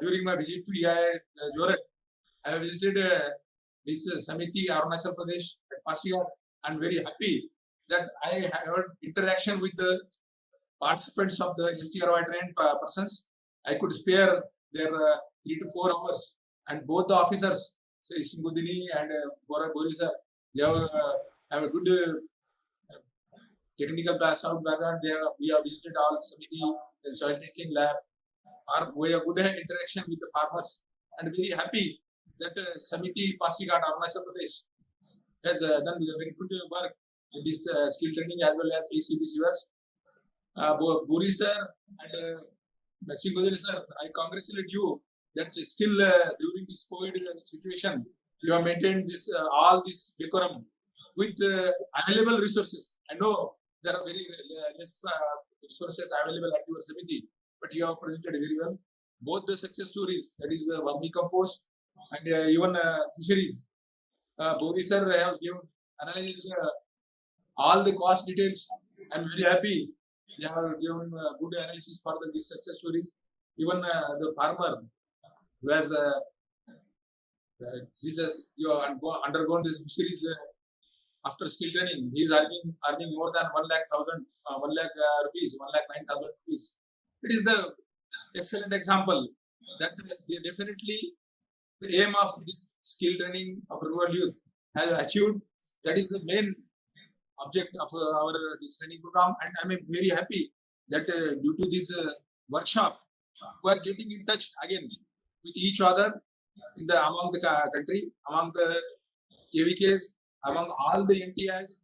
during my visit to EI Jorat. I have visited this Samiti Arunachal Pradesh at Pasighat. I am very happy that I had interaction with the participants of the STRY trained persons. I could spare their 3 to 4 hours, and both the officers, say Singhodini and Gori sir, they have a good technical background. We have visited all Samiti soil testing lab. We have good interaction with the farmers, and very happy that Samiti Pasighat Arunachal Pradesh has done very good work in this skill training as well as ACBC works. Buri sir and Singhodari sir, I congratulate you that still during this COVID situation, you have maintained this all this decorum with available resources. I know there are very less resources available at your Samiti, but you have presented very well. Both the success stories, that is vermicompost and even fisheries. Bori sir has given analysis all the cost details. I am very happy. They have given good analysis for these success stories. Even the farmer who has you have undergone this fisheries after skill training, he is earning more than 1 lakh rupees, 1,09,000 rupees. It is the excellent example that they definitely the aim of this skill training of rural youth has achieved. That is the main object of our this training program, and I am very happy that due to this workshop, we are getting in touch again with each other in the among the country, among the KVKs, among all the NTIs,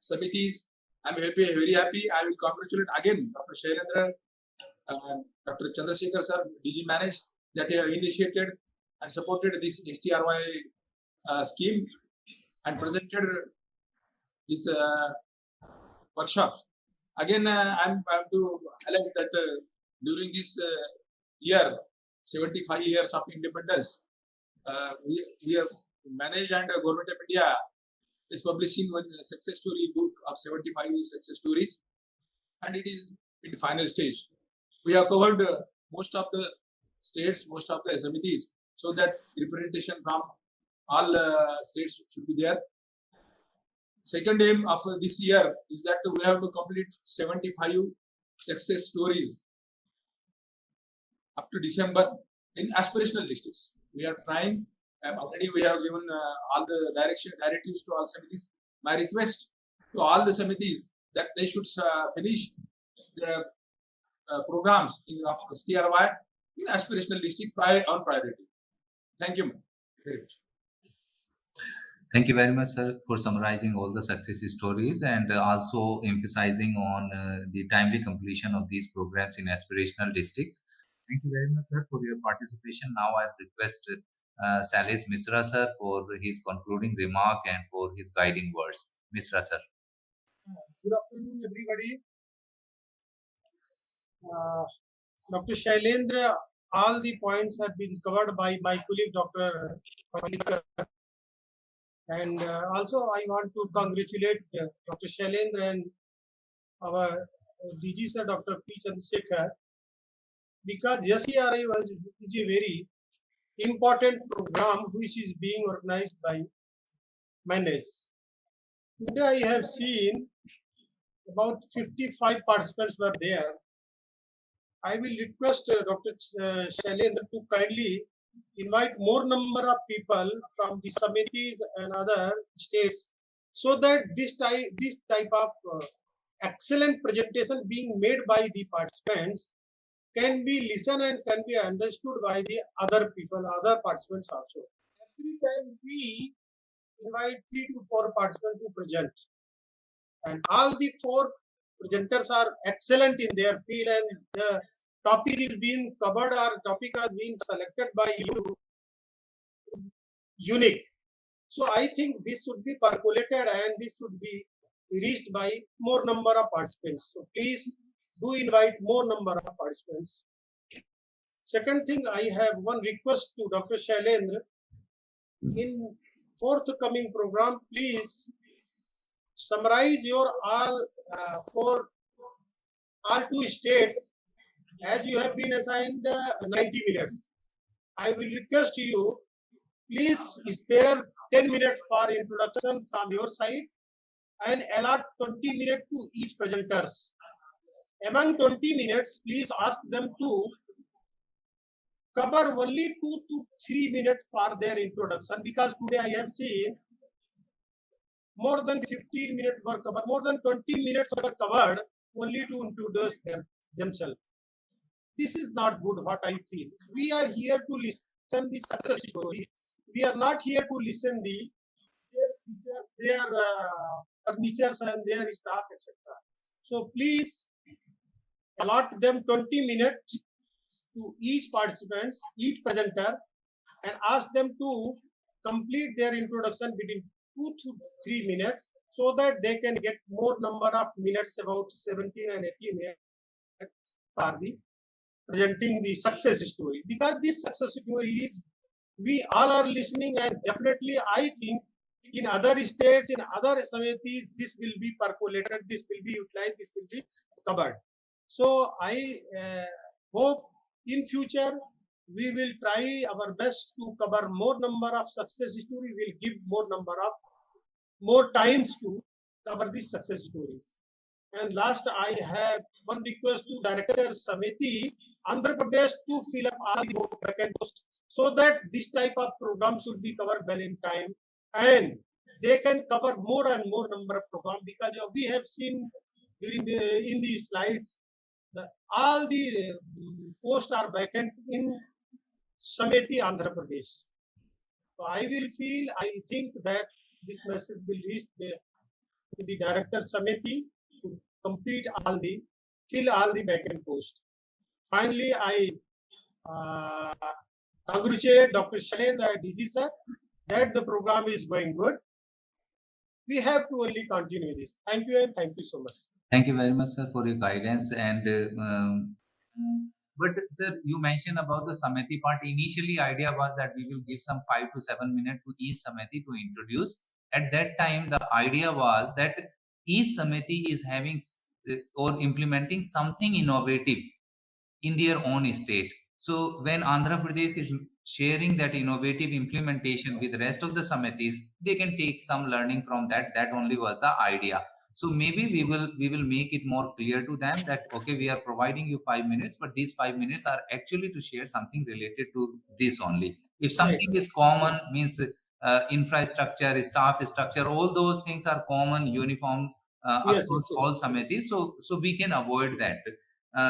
Samitis. I am very happy. I will congratulate again Dr. Shailendra, Dr. Chandrasekhar sir, DG Manage, that he have initiated and supported this STRY scheme and presented this workshops. Again, I am to highlight that during this year, 75 years of independence, we have managed, and Government of India is publishing one success story book of 75 success stories, and it is in the final stage. We have covered most of the states, most of the SMEs, so that representation from all states should be there. Second aim of this year is that we have to complete 75 success stories up to December in aspirational districts. We are trying. Already we have given all the directives to all Samitis. My request to all the Samitis that they should finish the programs of STRY in aspirational district on priority. Thank you very much. Thank you very much, sir, for summarizing all the success stories and also emphasizing on the timely completion of these programs in aspirational districts. Thank you very much, sir, for your participation. Now I request Salish Misra, sir, for his concluding remark and for his guiding words. Misra, sir. Good afternoon, everybody. Dr. Shailendra, all the points have been covered by my colleague, Dr. Palikar. And also, I want to congratulate Dr. Shailendra and our DG sir, Dr. P. Chandrasekhar, because STRY is a very important program which is being organized by MANAGE. Today, I have seen about 55 participants were there. I will request Dr. Shailendra to kindly invite more number of people from the Samitis and other states, so that this type of excellent presentation being made by the participants can be listened and can be understood by the other people, other participants also. Every time we invite 3 to 4 participants to present, and all the 4 presenters are excellent in their field, and the topic is being covered or topic has been selected by you unique. So I think this should be percolated and this should be reached by more number of participants. So please do invite more number of participants. Second thing, I have one request to Dr. Shailendra. In forthcoming program, please summarize your all 2 states, as you have been assigned 90 minutes. I will request you, please spare 10 minutes for introduction from your side and allot 20 minutes to each presenters. Among 20 minutes, please ask them to cover only 2 to 3 minutes for their introduction, because today I have seen more than 15 minutes were covered, more than 20 minutes were covered only to introduce themselves. This is not good, what I feel. We are here to listen the success story. We are not here to listen their features, their furnitures and their staff, etc. So please allot them 20 minutes to each participant, each presenter, and ask them to complete their introduction between 2 to 3 minutes, so that they can get more number of minutes, about 17 and 18 minutes for the presenting the success story. Because this success story is, we all are listening, and definitely I think in other states, in other communities, this will be percolated, this will be utilized, this will be covered. So I hope in future we will try our best to cover more number of success story. We will give more times to cover this success story. And last, I have one request to Director Samiti, Andhra Pradesh, to fill up all the vacant posts, so that this type of program should be covered well in time, and they can cover more and more number of programs, because we have seen during in the slides all the posts are vacant in Samiti, Andhra Pradesh. So I think that this message will reach the Director Samiti to complete fill all the vacant posts. Finally, I congratulate Dr. Shailendra DG sir that the program is going good. We have to only continue this. Thank you, and thank you so much. Thank you very much, sir, for your guidance. And but sir, you mentioned about the Samiti part. Initially, idea was that we will give some 5 to 7 minutes to each Samiti to introduce. At that time, the idea was that each Samiti is having or implementing something innovative in their own state. So when Andhra Pradesh is sharing that innovative implementation with the rest of the Samitis, they can take some learning from that. That only was the idea. So maybe we will make it more clear to them that, okay, we are providing you 5 minutes, but these 5 minutes are actually to share something related to this only. If something is common, means infrastructure, staff structure, all those things are common, uniform across all Samitis. So we can avoid that.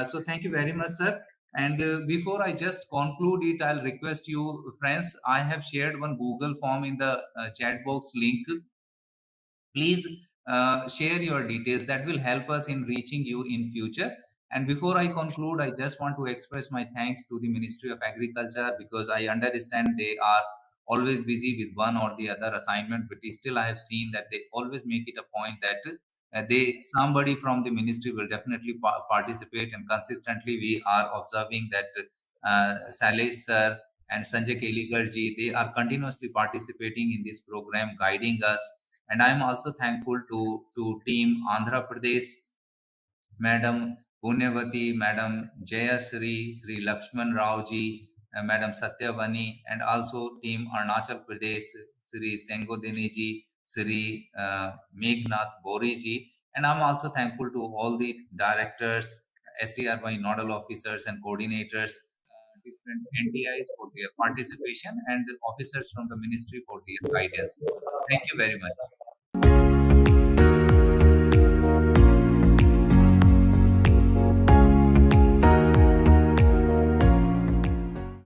So thank you very much, sir. And before I just conclude it, I'll request you, friends, I have shared one Google form in the chat box link. Please share your details. That will help us in reaching you in future. And before I conclude, I just want to express my thanks to the Ministry of Agriculture, because I understand they are always busy with one or the other assignment, but still I have seen that they always make it a point that somebody from the ministry will definitely participate, and consistently we are observing that Saleh sir and Sanjay Kelikar ji, they are continuously participating in this program, guiding us. And I'm also thankful to team Andhra Pradesh, Madam Punyavati, Madam Jayasri, Sri Lakshman Rao ji, Madam Satyavani, and also team Arunachal Pradesh, Sri Sengodini ji, Sri Meghnath Bori ji. And I'm also thankful to all the directors, STRY nodal officers and coordinators, different NTIs for their participation, and officers from the ministry for their guidance. Thank you very much.